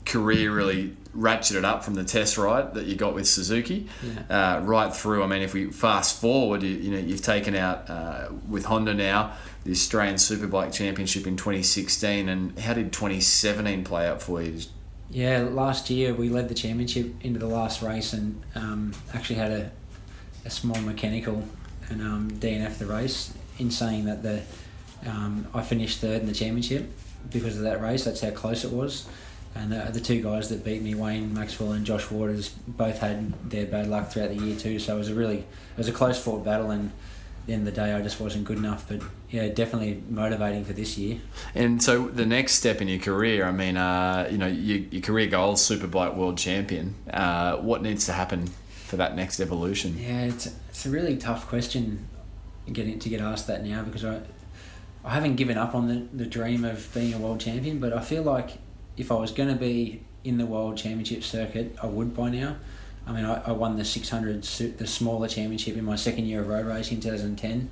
Speaker 7: career really ratcheted up from the test ride that you got with Suzuki, right through. I mean, if we fast forward, you've taken out with Honda now the Australian Superbike Championship in 2016. And how did 2017 play out for you?
Speaker 1: Yeah, last year we led the championship into the last race and actually had a small mechanical and DNF the race. In saying that I finished third in the championship because of that race. That's how close it was. And the two guys that beat me, Wayne Maxwell and Josh Waters, both had their bad luck throughout the year too. So it was a close fought battle, and at the end of the day I just wasn't good enough. But yeah, definitely motivating for this year. And
Speaker 7: so the next step in your career, I mean, your career goal is Superbike World Champion. What needs to happen for that next evolution?
Speaker 1: Yeah, it's a really tough question to get asked that now, because I haven't given up on the dream of being a world champion, but I feel like if I was going to be in the world championship circuit, I would by now. I mean, I won the 600, the smaller championship in my second year of road racing in 2010,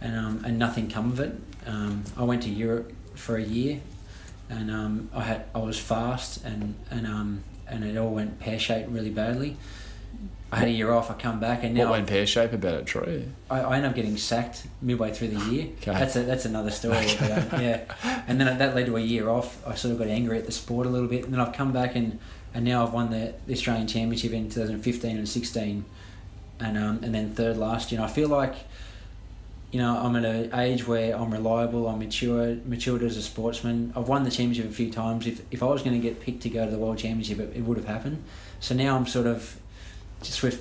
Speaker 1: and nothing come of it. I went to Europe for a year, and I was fast, and it all went pear-shaped really badly. I had a year off. I come back and now
Speaker 7: What went pear-shaped about it, Troy?
Speaker 1: I ended up getting sacked midway through the year.
Speaker 7: Okay.
Speaker 1: That's another story.
Speaker 7: Okay.
Speaker 1: But, yeah, and then that led to a year off. I sort of got angry at the sport a little bit, and then I've come back and now I've won the Australian Championship in 2015 and 16, and then third last year. And I feel like, I'm at an age where I'm reliable. I'm matured as a sportsman. I've won the championship a few times. If I was going to get picked to go to the World Championship, it would have happened. So now I'm sort of switch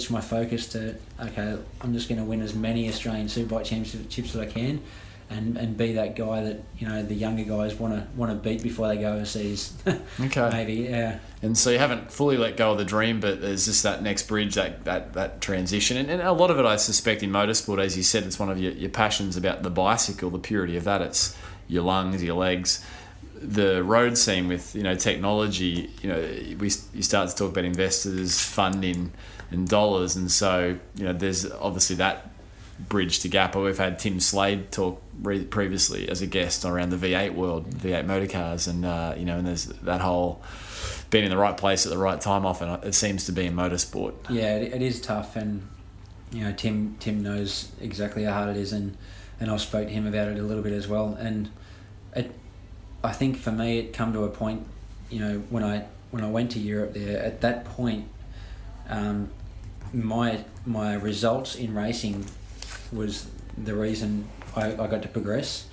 Speaker 1: my focus to, okay, I'm just going to win as many Australian Superbike Championships as I can, and be that guy that the younger guys want to beat before they go overseas.
Speaker 7: Okay.
Speaker 1: Maybe, yeah.
Speaker 7: And so you haven't fully let go of the dream, but there's just that next bridge, that transition. And a lot of it, I suspect, in motorsport, as you said, it's one of your passions about the bicycle, the purity of that. It's your lungs, your legs. The road scene with technology, you start to talk about investors, funding, and dollars, and so there's obviously that bridge to gap. We've had Tim Slade talk previously as a guest around the V8 world, V8 motorcars, and and there's that whole being in the right place at the right time. Often it seems to be in motorsport.
Speaker 1: Yeah, it is tough, and Tim knows exactly how hard it is, and I've spoke to him about it a little bit as well, and I think for me it come to a point, when I went to Europe there, at that point, my results in racing was the reason I got to progress,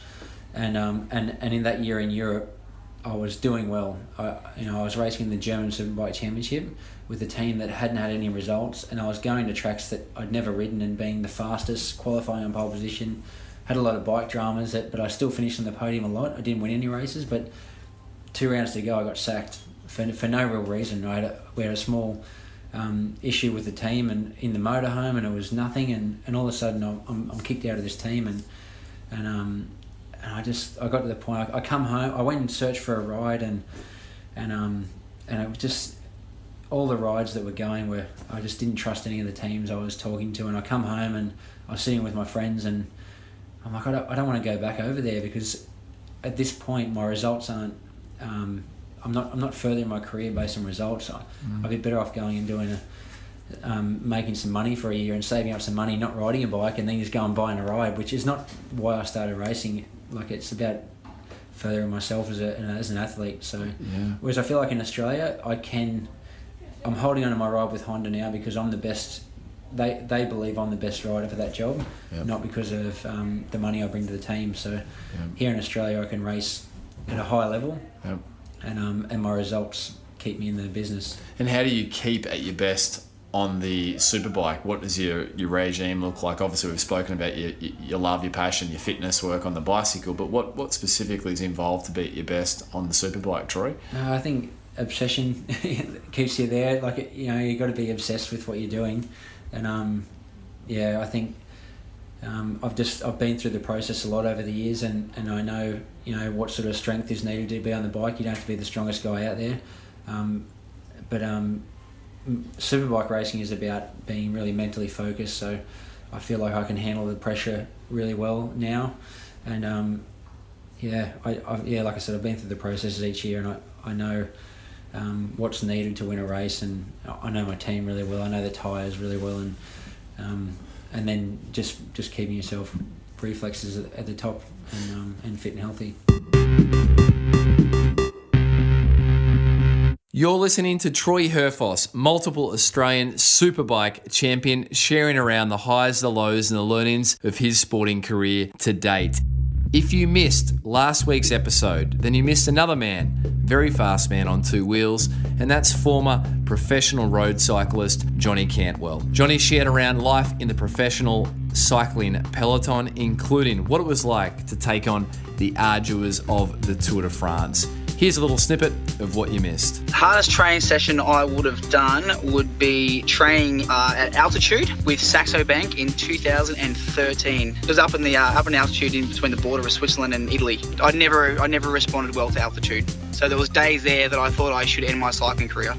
Speaker 1: and in that year in Europe, I was doing well. I was racing in the German Superbike Championship with a team that hadn't had any results, and I was going to tracks that I'd never ridden and being the fastest, qualifying on pole position. Had a lot of bike dramas, but I still finished on the podium a lot. I didn't win any races, but 2 rounds to go, I got sacked for no real reason. We had a small issue with the team and in the motorhome, and it was nothing. And all of a sudden, I'm kicked out of this team, and I got to the point. I come home. I went and searched for a ride, and it was just all the rides that were going were. I just didn't trust any of the teams I was talking to, and I come home and I was sitting with my friends and. I'm like, I don't want to go back over there because at this point my results aren't. I'm not furthering my career based on results. I'd be better off going and doing making some money for a year and saving up some money, not riding a bike, and then just go and buying a ride, which is not why I started racing. Like, it's about furthering myself as an athlete. So, whereas I feel like in Australia, I'm holding on to my ride with Honda now because I'm the best. They believe I'm the best rider for that job, not because of the money I bring to the team. So here in Australia, I can race at a high level, and my results keep me in the business. And how do you keep at your best on the superbike? What does your regime look like? Obviously, we've spoken about your love, your passion, your fitness work on the bicycle, but what specifically is involved to be at your best on the superbike, Troy? I think obsession keeps you there. Like, you got to be obsessed with what you're doing. And I think I've been through the process a lot over the years, and I know what sort of strength is needed to be on the bike. You don't have to be the strongest guy out there, but superbike racing is about being really mentally focused. So I feel like I can handle the pressure really well now, and like I said, I've been through the processes each year, and I know. What's needed to win a race, and I know my team really well. I know the tyres really well, and then just keeping yourself reflexes at the top and fit and healthy.
Speaker 7: You're listening to Troy Herfoss, multiple Australian Superbike champion, sharing around the highs, the lows, and the learnings of his sporting career to date. If you missed last week's episode, then you missed another man, very fast man on two wheels, and that's former professional road cyclist Johnny Cantwell. Johnny shared around life in the professional cycling peloton, including what it was like to take on the arduous of the Tour de France. Here's a little snippet of what you missed.
Speaker 8: The hardest training session I would have done would be training at altitude with Saxo Bank in 2013. It was up in altitude in between the border of Switzerland and Italy. I never responded well to altitude. So there was days there that I thought I should end my cycling career.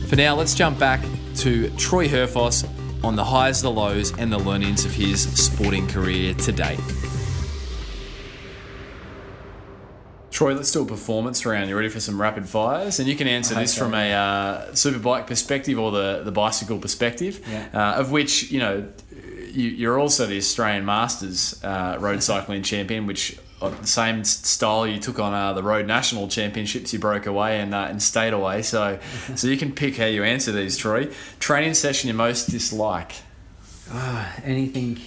Speaker 7: For now, let's jump back to Troy Herfoss on the highs, the lows, and the learnings of his sporting career to date. Troy, let's do a performance round. You ready for some rapid fires? And you can answer this from a superbike perspective or the bicycle perspective, of which, you're also the Australian Masters road cycling champion, which the same style you took on the road national championships, you broke away and stayed away. So you can pick how you answer these, Troy. Training session you most dislike?
Speaker 1: Anything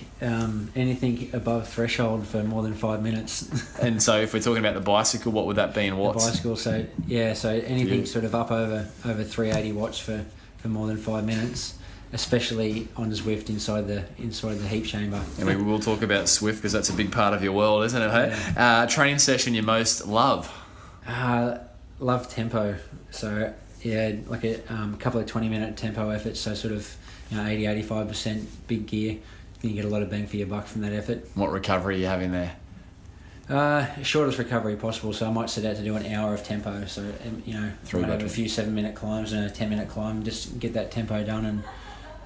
Speaker 1: above threshold for more than 5 minutes.
Speaker 7: And so if we're talking about the bicycle, what would that be in watts?
Speaker 1: The bicycle, so anything sort of up over 380 watts for more than 5 minutes, especially on Zwift inside the heap chamber.
Speaker 7: And we will talk about Zwift because that's a big part of your world, isn't it? Hey?
Speaker 1: Yeah.
Speaker 7: Training session you most love?
Speaker 1: Love tempo. So like a couple of 20-minute tempo efforts. So sort of 80-85% big gear. You get a lot of bang for your buck from that effort.
Speaker 7: What recovery are you having there?
Speaker 1: Shortest recovery possible. So I might set out to do an hour of tempo. So might have a few 7-minute climbs and a 10-minute climb. Just get that tempo done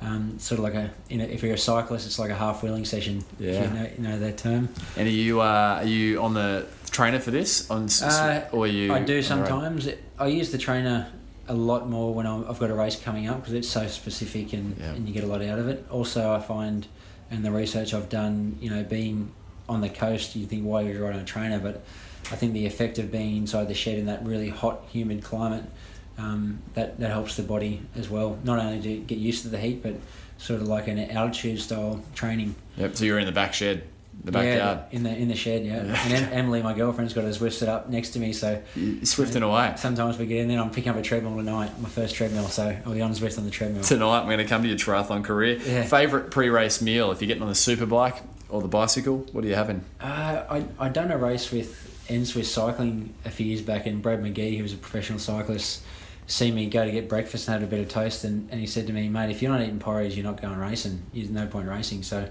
Speaker 1: and sort of like if you're a cyclist, it's like a half wheeling session.
Speaker 7: Yeah.
Speaker 1: If you know that term.
Speaker 7: And are you on the trainer for this? Or are you?
Speaker 1: I do sometimes. I use the trainer a lot more when I've got a race coming up because it's so specific and you get a lot out of it. Also, I find, and the research I've done, being on the coast, you think, why would you ride on a trainer? But I think the effect of being inside the shed in that really hot, humid climate, that helps the body as well. Not only to get used to the heat, but sort of like an altitude style training.
Speaker 7: Yep. So you're in the back shed. The backyard.
Speaker 1: Yeah, in the shed, yeah. And Emily, my girlfriend's got a Zwift set up next to me, so
Speaker 7: you're Zwifting away.
Speaker 1: Sometimes we get in there. I'm picking up a treadmill tonight, my first treadmill, so I'll be on Zwift on the treadmill.
Speaker 7: Tonight, I'm going to come to your triathlon career. Yeah. Favourite pre-race meal? If you're getting on the superbike or the bicycle, what are you having?
Speaker 1: I done a race with Swiss Cycling a few years back, and Brad McGee, who was a professional cyclist, seen me go to get breakfast and had a bit of toast, and he said to me, mate, if you're not eating porridge, you're not going racing. There's no point racing. So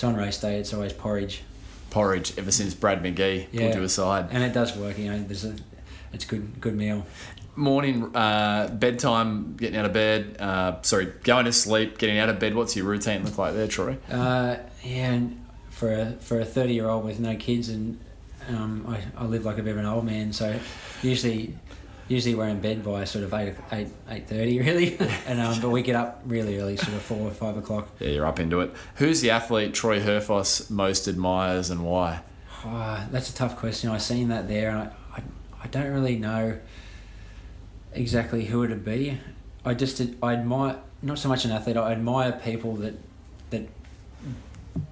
Speaker 1: on race day, it's always porridge.
Speaker 7: Porridge ever since Brad McGee pulled you aside.
Speaker 1: And it does work, it's good meal.
Speaker 7: Morning, bedtime, getting out of bed, going to sleep, getting out of bed. What's your routine look like there, Troy?
Speaker 1: And for a 30-year-old with no kids, and I live like a bit of an old man, so usually we're in bed by sort of 8:30 really, and but we get up really early, sort of 4 or 5 o'clock.
Speaker 7: Yeah, you're up into it. Who's the athlete Troy Herfoss most admires and why?
Speaker 1: That's a tough question. I've seen that there, and I don't really know exactly who it'd be. I admire, not so much an athlete. I admire people that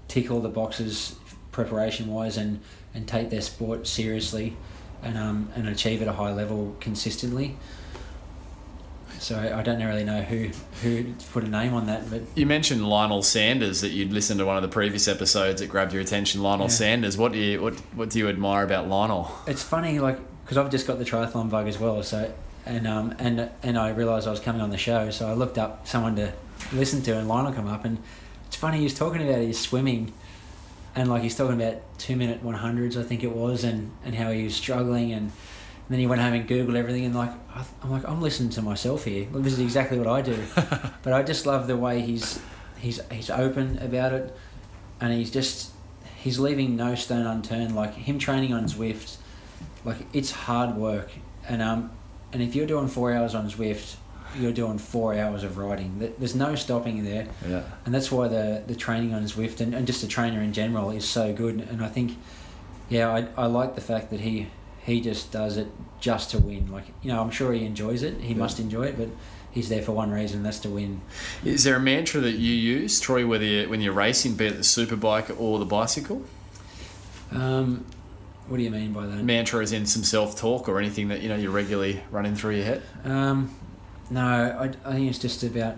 Speaker 1: tick all the boxes preparation wise and take their sport seriously. And achieve at a high level consistently. So I don't really know who to put a name on that. But
Speaker 7: you mentioned Lionel Sanders, that you'd listened to one of the previous episodes that grabbed your attention. Lionel Sanders. What do you admire about Lionel?
Speaker 1: It's funny, because I've just got the triathlon bug as well. So and I realised I was coming on the show, so I looked up someone to listen to, and Lionel come up, and it's funny, he was talking about his swimming. And he's talking about 2-minute 100s, I think it was, and how he was struggling, and then he went home and Googled everything, and I'm listening to myself here. This is exactly what I do. But I just love the way he's open about it, and he's leaving no stone unturned. Like him training on Zwift, it's hard work, and if you're doing 4 hours on Zwift, you're doing 4 hours of riding. There's no stopping there. Yeah. And that's why the training on Zwift and just the trainer in general is so good. And I think, I like the fact that he just does it just to win. I'm sure he enjoys it. He must enjoy it, but he's there for one reason, that's to win. Is
Speaker 7: there a mantra that you use, Troy, when you're racing, be it the superbike or the bicycle?
Speaker 1: What do you mean by that?
Speaker 7: Mantra as in some self-talk or anything that you're regularly running through your head?
Speaker 1: No, I think it's just about,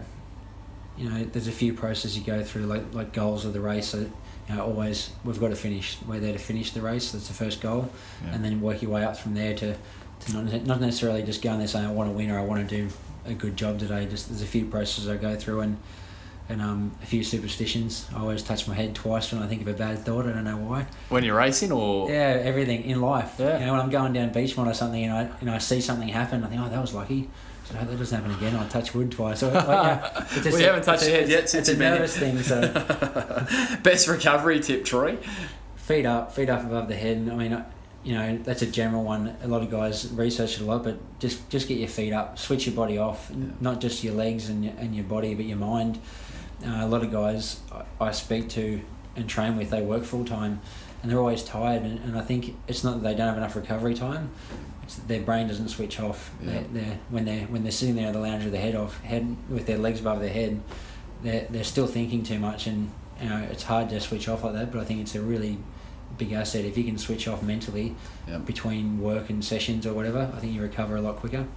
Speaker 1: there's a few processes you go through, like goals of the race. So, always we've got to finish. We're there to finish the race. That's the first goal, and then work your way up from there to not necessarily just going there saying I want to win or I want to do a good job today. Just there's a few processes I go through and a few superstitions. I always touch my head twice when I think of a bad thought. I don't know why.
Speaker 7: When you're racing, or
Speaker 1: everything in life.
Speaker 7: Yeah.
Speaker 1: When I'm going down Beachmont or something and I see something happen, I think, that was lucky. So that doesn't happen again. I touch wood twice. So,
Speaker 7: we haven't touched your head yet since
Speaker 1: it's a nervous thing. So
Speaker 7: best recovery tip, Troy?
Speaker 1: Feet up above the head. And that's a general one. A lot of guys research it a lot, but just get your feet up, switch your body off, not just your legs and your body, but your mind. A lot of guys I speak to and train with, they work full time, and they're always tired. And I think it's not that they don't have enough recovery time; it's that their brain doesn't switch off. Yeah. When they're sitting there in the lounge with their head with their legs above their head, they're still thinking too much, and it's hard to switch off like that. But I think it's a really big asset if you can switch off mentally between work and sessions or whatever. I think you recover a lot quicker.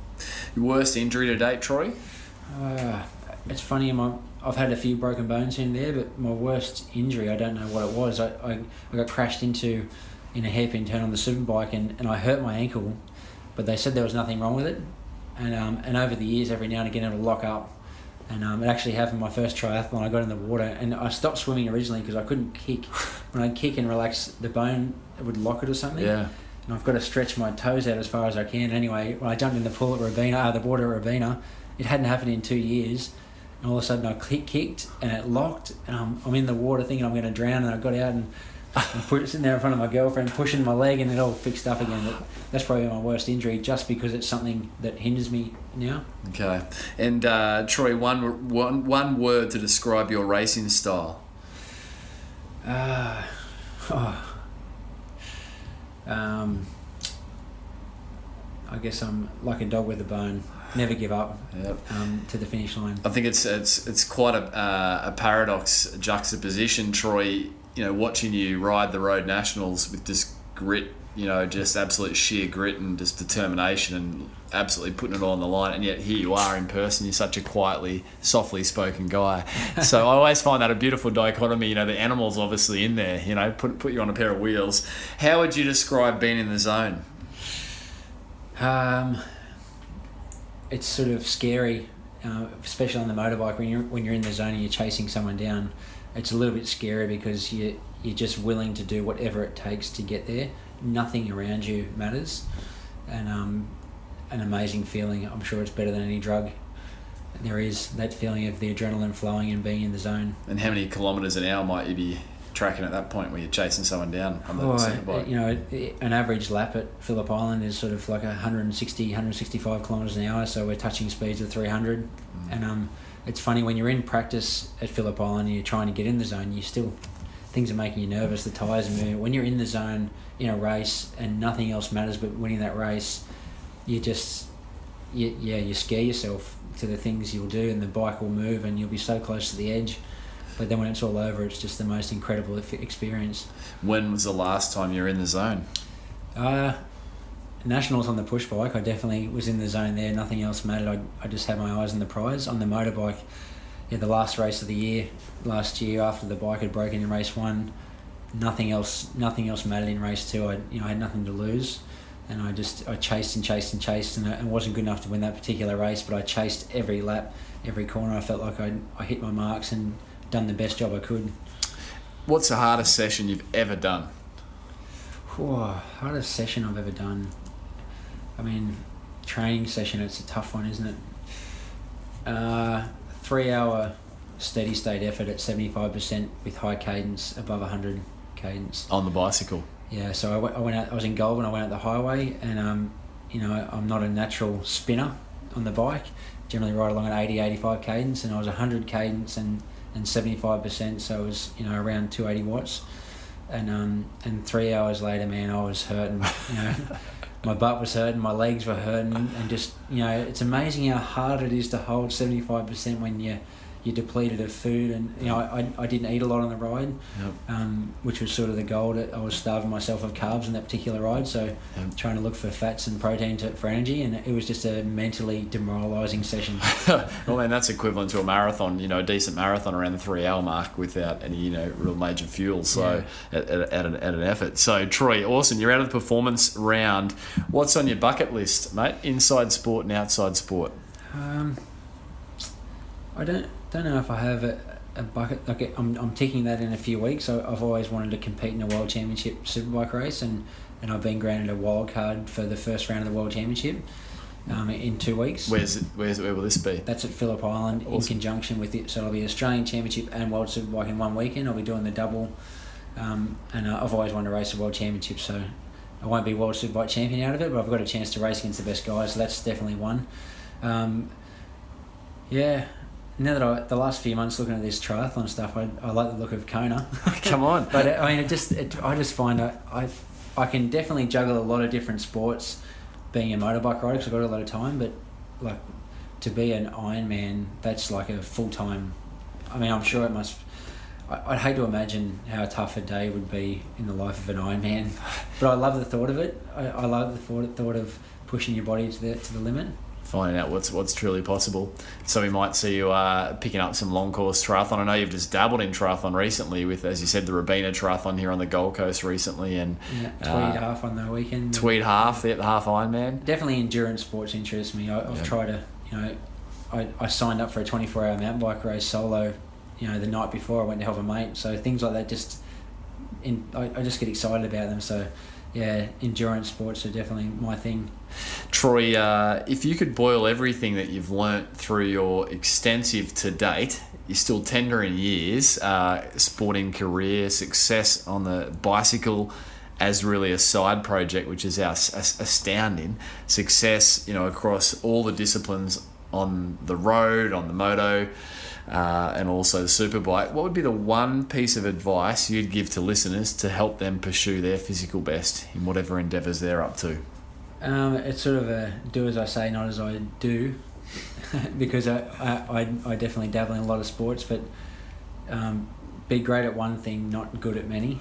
Speaker 7: Your worst injury to date, Troy?
Speaker 1: It's funny, I've had a few broken bones in there, but my worst injury, I don't know what it was. I got crashed into in a hairpin turn on the Superbike, and I hurt my ankle, but they said there was nothing wrong with it. And over the years, every now and again, it'll lock up. And it actually happened my first triathlon. I got in the water, and I stopped swimming originally because I couldn't kick. When I'd kick and relax the bone, it would lock it or something. Yeah. And I've got to stretch my toes out as far as I can. Anyway, when I jumped in the pool at the water at Ravina, it hadn't happened in 2 years. And all of a sudden I kicked and it locked, and I'm in the water thinking I'm going to drown, and I got out and sitting there in front of my girlfriend pushing my leg, and it all fixed up again. But that's probably my worst injury, just because it's something that hinders me now. Okay.
Speaker 7: And Troy, one word to describe your racing style.
Speaker 1: I guess I'm like a dog with a bone. Never give up. Yep. To the finish line.
Speaker 7: I think it's quite a paradox, juxtaposition, Troy. Watching you ride the Road Nationals with just grit, just absolute sheer grit and just determination and absolutely putting it all on the line, and yet here you are in person. You're such a quietly, softly spoken guy. So I always find that a beautiful dichotomy. The animal's obviously in there. Put you on a pair of wheels. How would you describe being in the zone?
Speaker 1: It's sort of scary, especially on the motorbike when you're in the zone and you're chasing someone down. It's a little bit scary because you're just willing to do whatever it takes to get there. Nothing around you matters, and an amazing feeling. I'm sure it's better than any drug there is. That feeling of the adrenaline flowing and being in the zone.
Speaker 7: And how many kilometres an hour might you be tracking at that point where you're chasing someone down on the Superbike?
Speaker 1: An average lap at Phillip Island is sort of like 165 kilometres an hour, so we're touching speeds of 300. And it's funny, when you're in practice at Phillip Island and you're trying to get in the zone, things are making you nervous, the tyres are moving. When you're in the zone in a race and nothing else matters but winning that race, you scare yourself to the things you'll do, and the bike will move and you'll be so close to the edge. But then when it's all over, it's just the most incredible experience.
Speaker 7: When was the last time you were in the zone?
Speaker 1: Nationals on the push bike, I definitely was in the zone there. Nothing else mattered. I just had my eyes on the prize. On the motorbike, the last race of the year, last year after the bike had broken in race 1, nothing else mattered in race 2. I had nothing to lose, and I chased and chased and chased, and it wasn't good enough to win that particular race. But I chased every lap, every corner. I felt like I hit my marks and done the best job I could.
Speaker 7: What's the hardest session you've ever done?
Speaker 1: Hardest session I've ever done. Training session, it's a tough one, isn't it? 3-hour steady state effort at 75% with high cadence, above 100 cadence.
Speaker 7: On the bicycle?
Speaker 1: Yeah, so I went out, I was in Goulburn, I went out the highway, and I'm not a natural spinner on the bike. Generally ride along at 80, 85 cadence, and I was 100 cadence and 75%, so it was around 280 watts. And 3 hours later, man, I was hurting. My butt was hurting, my legs were hurting, and just it's amazing how hard it is to hold 75% when you're depleted of food. And I didn't eat a lot on the ride, which was sort of the goal. That I was starving myself of carbs on that particular ride, so trying to look for fats and protein for energy, and it was just a mentally demoralising session.
Speaker 7: Well, man, that's equivalent to a marathon. A decent marathon around the 3 hour mark without any real major fuel. So at an effort. So Troy, awesome. You're out of the performance round. What's on your bucket list, mate? Inside sport and outside sport.
Speaker 1: I don't know if I have a bucket. Like I'm ticking that in a few weeks. I've always wanted to compete in a World Championship Superbike race, and I've been granted a wild card for the first round of the World Championship in 2 weeks.
Speaker 7: Where will this be?
Speaker 1: That's at Phillip Island. Awesome. In conjunction with it. So it'll be Australian Championship and World Superbike in one weekend. I'll be doing the double, and I've always wanted to race a World Championship, so I won't be World Superbike Champion out of it, but I've got a chance to race against the best guys, so that's definitely one. Now that the last few months looking at this triathlon stuff, I like the look of Kona.
Speaker 7: Come on.
Speaker 1: But I mean, I just find I can definitely juggle a lot of different sports being a motorbike rider because I've got a lot of time, but like to be an Ironman, that's like a full-time. I mean, I'm sure it must. I'd hate to imagine how tough a day would be in the life of an Ironman, but I love the thought of it. I love the thought of pushing your body to the limit.
Speaker 7: Finding out what's truly possible. So we might see you picking up some long course triathlon. I know you've just dabbled in triathlon recently with, as you said, the Robina triathlon here on the Gold Coast recently, and
Speaker 1: Tweed half on the weekend.
Speaker 7: Tweed half, the half Ironman.
Speaker 1: Definitely endurance sports interest me. I've tried to, I signed up for a 24-hour mountain bike race solo, the night before I went to help a mate. So things like that I just get excited about them. So yeah, endurance sports are definitely my thing.
Speaker 7: Troy, if you could boil everything that you've learnt through your extensive to date, you're still tender in years, sporting career, success on the bicycle as really a side project, which is astounding, success, across all the disciplines on the road, on the moto, and also the superbike. What would be the one piece of advice you'd give to listeners to help them pursue their physical best in whatever endeavours they're up to?
Speaker 1: It's sort of a do as I say, not as I do, because I definitely dabble in a lot of sports, but be great at one thing, not good at many,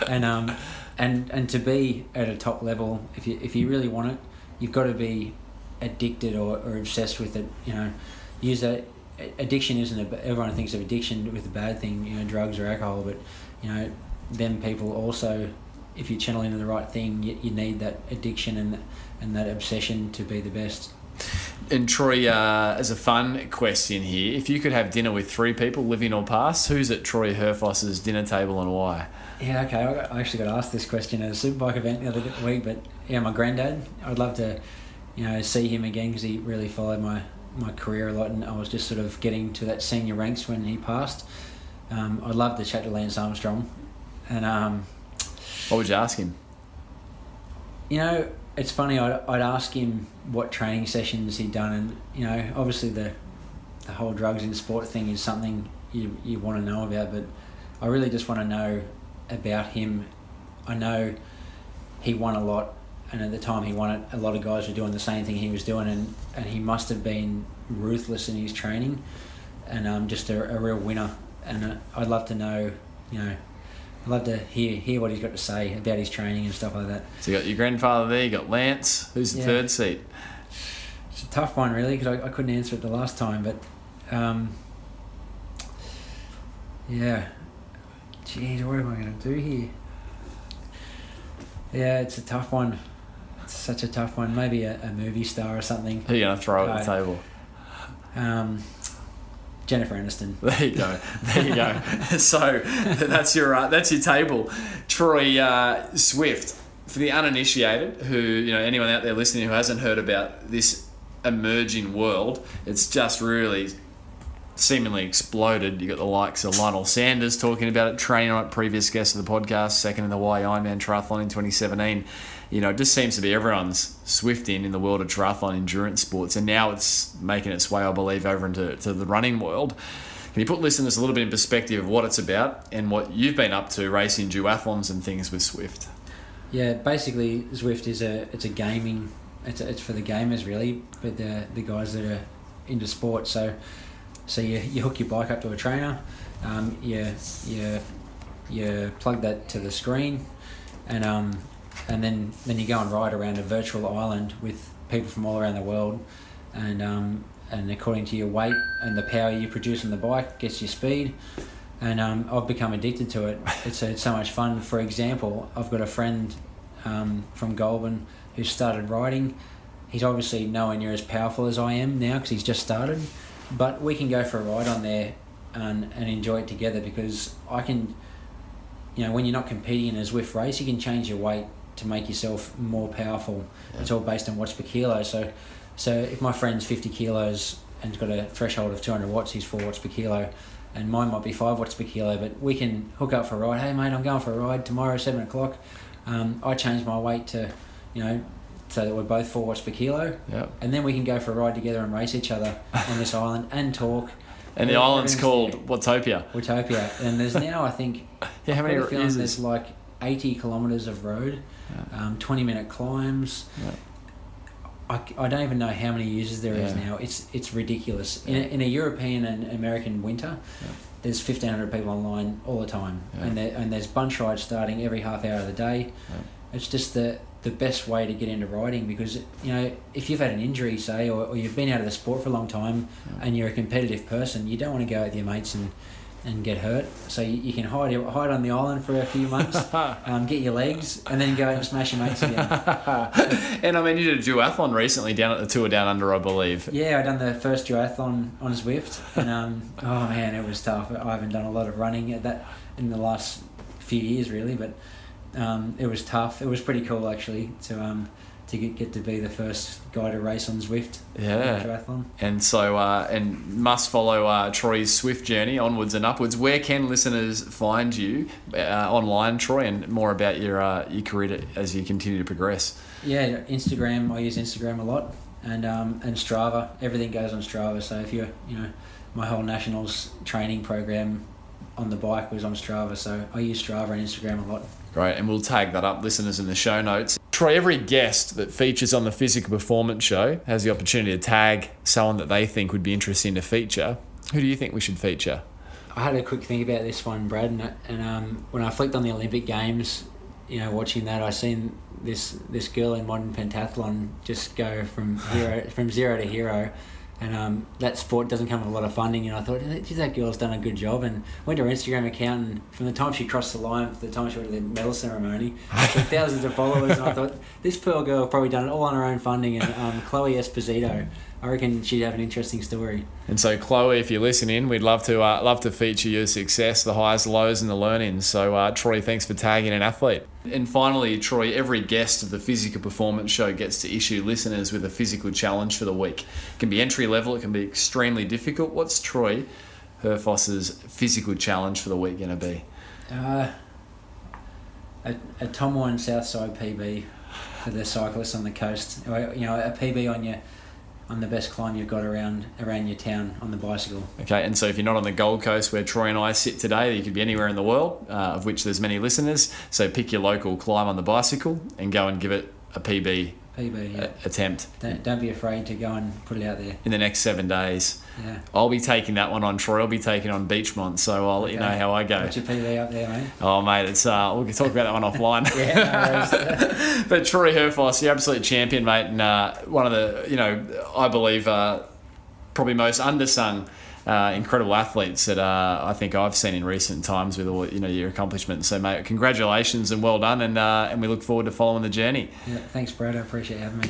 Speaker 1: and to be at a top level, if you really want it, you've got to be addicted or obsessed with it. Use that. Addiction isn't everyone thinks of addiction with a bad thing, drugs or alcohol, but them people also, if you channel into the right thing, you need that addiction and that obsession to be the best.
Speaker 7: And Troy, as a fun question here, if you could have dinner with 3 people, living or past, who's at Troy Herfoss's dinner table and why?
Speaker 1: Yeah, okay, I actually got asked this question at a Superbike event the other week, but yeah, my granddad, I'd love to see him again because he really followed my career a lot, and I was just sort of getting to that senior ranks when he passed. I'd love to chat to Lance Armstrong, and
Speaker 7: what would you ask him?
Speaker 1: It's funny. I'd ask him what training sessions he'd done, and obviously the whole drugs in sport thing is something you want to know about, but I really just want to know about him. I know he won a lot, and at the time he won it, a lot of guys were doing the same thing he was doing, and he must have been ruthless in his training, and just a real winner. And I'd love to know, I'd love to hear what he's got to say about his training and stuff like that. So
Speaker 7: you got your grandfather there, you got Lance. Who's the third seat?
Speaker 1: It's a tough one, really, because I couldn't answer it the last time, but geez, what am I going to do here? Yeah, it's a tough one. It's such a tough one. Maybe a movie star or something.
Speaker 7: Who are you going to throw at the table?
Speaker 1: Jennifer Aniston.
Speaker 7: There you go. So that's your table. Troy, Swift, for the uninitiated, who anyone out there listening who hasn't heard about this emerging world, it's just really seemingly exploded. You got the likes of Lionel Sanders talking about it, training on it, previous guest of the podcast, second in the Hawaii Ironman triathlon in 2017. It just seems to be everyone's swifting in the world of triathlon endurance sports, and now it's making its way, I believe, over into the running world. Can you put listeners a little bit in perspective of what it's about and what you've been up to racing duathlons and things with Swift?
Speaker 1: Yeah, basically Swift is it's a gaming. It's for the gamers really, but the guys that are into sport. So you hook your bike up to a trainer, you plug that to the screen, and then you go and ride around a virtual island with people from all around the world, and according to your weight and the power you produce on the bike gets your speed. And I've become addicted to it. It's so much fun. For example, I've got a friend from Goulburn who started riding. He's obviously nowhere near as powerful as I am now because he's just started. But we can go for a ride on there and enjoy it together, because I can, when you're not competing in a Zwift race, you can change your weight to make yourself more powerful. Yeah. It's all based on watts per kilo. So if my friend's 50 kilos and has got a threshold of 200 watts, he's 4 watts per kilo. And mine might be 5 watts per kilo, but we can hook up for a ride. Hey mate, I'm going for a ride tomorrow, 7 o'clock. I change my weight to, so that we're both 4 watts per kilo.
Speaker 7: Yep.
Speaker 1: And then we can go for a ride together and race each other on this island and talk.
Speaker 7: And the island's called Watopia.
Speaker 1: Watopia. And there's now, I think,
Speaker 7: Yeah, how many users?
Speaker 1: There's like 80 kilometres of road, 20-minute climbs.
Speaker 7: Yeah.
Speaker 1: I don't even know how many users there is now. It's ridiculous. In a European and American winter, there's 1,500 people online all the time, and there's bunch rides starting every half hour of the day. It's just the best way to get into riding, because if you've had an injury, say, or you've been out of the sport for a long time, and you're a competitive person, you don't want to go with your mates and get hurt. So you can hide on the island for a few months, get your legs, and then go out and smash your mates again.
Speaker 7: And I mean, you did a duathlon recently down at the Tour Down Under, I believe.
Speaker 1: Yeah, I done the first duathlon on Zwift, and oh man, it was tough. I haven't done a lot of running at that in the last few years, really, but it was tough. It was pretty cool actually to get to be the first guy to race on Zwift.
Speaker 7: Yeah.
Speaker 1: Triathlon.
Speaker 7: And so, and must follow Troy's Swift journey onwards and upwards. Where can listeners find you online, Troy, and more about your career as you continue to progress? Yeah,
Speaker 1: Instagram. I use Instagram a lot, and Strava. Everything goes on Strava. So if you're, my whole nationals training program on the bike was on Strava. So I use Strava and Instagram a lot.
Speaker 7: Great, and we'll tag that up, listeners, in the show notes. Troy, every guest that features on the Physical Performance Show has the opportunity to tag someone that they think would be interesting to feature. Who do you think we should feature?
Speaker 1: I had a quick think about this one, Brad, and when I flicked on the Olympic Games, watching that, I seen this girl in modern pentathlon just go from zero to hero. And that sport doesn't come with a lot of funding, and I thought, geez, that girl's done a good job. And went to her Instagram account, and from the time she crossed the line to the time she went to the medal ceremony, she had thousands of followers. And I thought, this poor girl probably done it all on her own funding. And Chloe Esposito, I reckon she'd have an interesting story.
Speaker 7: And so, Chloe, if you're listening, we'd love to feature your success, the highs, lows, and the learnings. So, Troy, thanks for tagging an athlete. And finally, Troy, every guest of the Physical Performance Show gets to issue listeners with a physical challenge for the week. It can be entry level, it can be extremely difficult. What's Troy Herfoss's physical challenge for the week going to be?
Speaker 1: A Tom Warren Southside PB for the cyclists on the coast. A PB on the best climb you've got around your town on the bicycle.
Speaker 7: Okay, and so if you're not on the Gold Coast where Troy and I sit today, you could be anywhere in the world, of which there's many listeners. So pick your local climb on the bicycle and go and give it a PB attempt.
Speaker 1: Don't be afraid to go and put it out there.
Speaker 7: In the next 7 days.
Speaker 1: Yeah.
Speaker 7: I'll be taking that one on, Troy. I'll be taking on Beachmont, so I'll let you know how I go.
Speaker 1: What's your PB up there, mate?
Speaker 7: Oh, mate, it's we can talk about that one offline.
Speaker 1: Yeah,
Speaker 7: But Troy Herfoss, you're absolute champion, mate, and one of the, I believe, probably most undersung incredible athletes that I think I've seen in recent times with all your accomplishments. So, mate, congratulations and well done, and we look forward to following the journey.
Speaker 1: Yeah, thanks, Brad. I appreciate having me.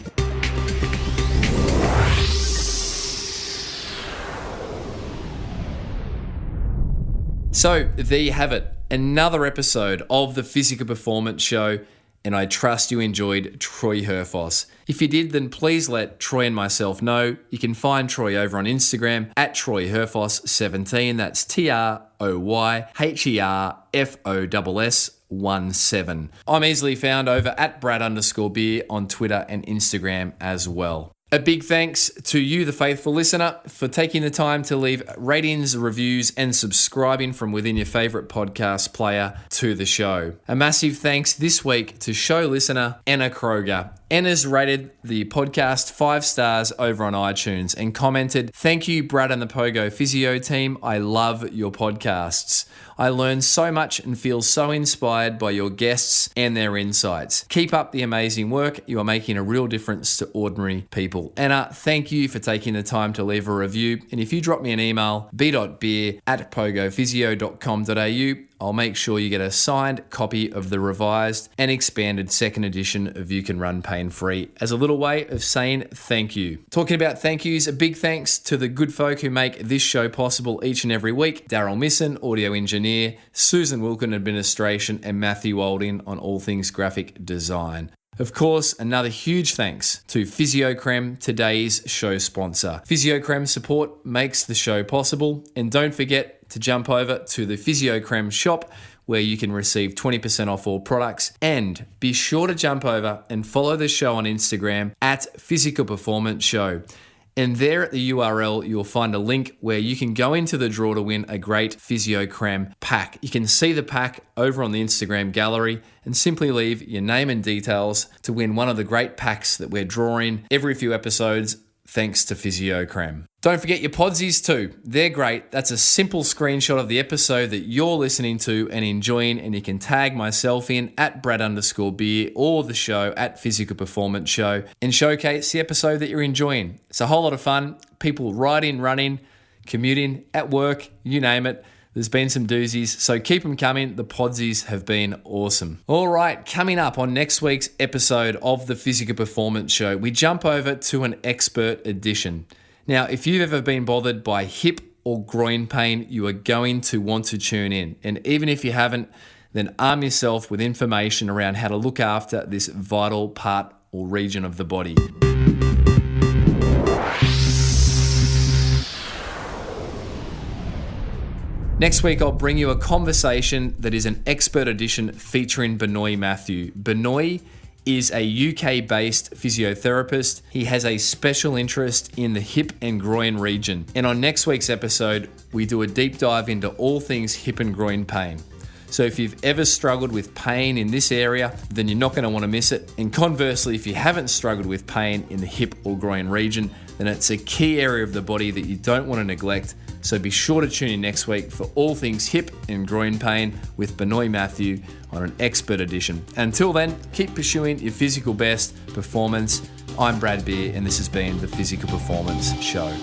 Speaker 7: So there you have it, another episode of the Physical Performance Show, and I trust you enjoyed Troy Herfoss. If you did, then please let Troy and myself know. You can find Troy over on Instagram at Troy Herfoss17. That's TroyHerfoss17. I'm easily found over at Brad_beer on Twitter and Instagram as well. A big thanks to you, the faithful listener, for taking the time to leave ratings, reviews, and subscribing from within your favourite podcast player to the show. A massive thanks this week to show listener Anna Kroger. Anna's rated the podcast 5 stars over on iTunes and commented, "Thank you, Brad and the Pogo Physio team. I love your podcasts. I learn so much and feel so inspired by your guests and their insights. Keep up the amazing work. You are making a real difference to ordinary people." Anna, thank you for taking the time to leave a review. And if you drop me an email, b.beer@pogophysio.com.au, I'll make sure you get a signed copy of the revised and expanded second edition of You Can Run Pain-Free as a little way of saying thank you. Talking about thank yous, a big thanks to the good folk who make this show possible each and every week. Daryl Misson, audio engineer, Susan Wilkin, administration, and Matthew Olding on all things graphic design. Of course, another huge thanks to PhysioCrem, today's show sponsor. PhysioCrem support makes the show possible, and don't forget to jump over to the PhysioCrem shop where you can receive 20% off all products. And be sure to jump over and follow the show on Instagram at Physical Performance Show. And there at the URL, you'll find a link where you can go into the draw to win a great PhysioCram pack. You can see the pack over on the Instagram gallery and simply leave your name and details to win one of the great packs that we're drawing every few episodes, thanks to PhysioCram. Don't forget your podsies too. They're great. That's a simple screenshot of the episode that you're listening to and enjoying, and you can tag myself in at Brad_Beer or the show at Physical Performance Show and showcase the episode that you're enjoying. It's a whole lot of fun. People riding, running, commuting, at work, you name it. There's been some doozies, so keep them coming. The podsies have been awesome. All right, coming up on next week's episode of the Physical Performance Show, we jump over to an expert edition. Now, if you've ever been bothered by hip or groin pain, you are going to want to tune in. And even if you haven't, then arm yourself with information around how to look after this vital part or region of the body. Next week, I'll bring you a conversation that is an expert edition featuring Benoit Matthew. Benoit is a UK-based physiotherapist. He has a special interest in the hip and groin region. And on next week's episode, we do a deep dive into all things hip and groin pain. So if you've ever struggled with pain in this area, then you're not going to want to miss it. And conversely, if you haven't struggled with pain in the hip or groin region, then it's a key area of the body that you don't want to neglect. So be sure to tune in next week for all things hip and groin pain with Benoit Matthew on an expert edition. Until then, keep pursuing your physical best performance. I'm Brad Beer, and this has been the Physical Performance Show.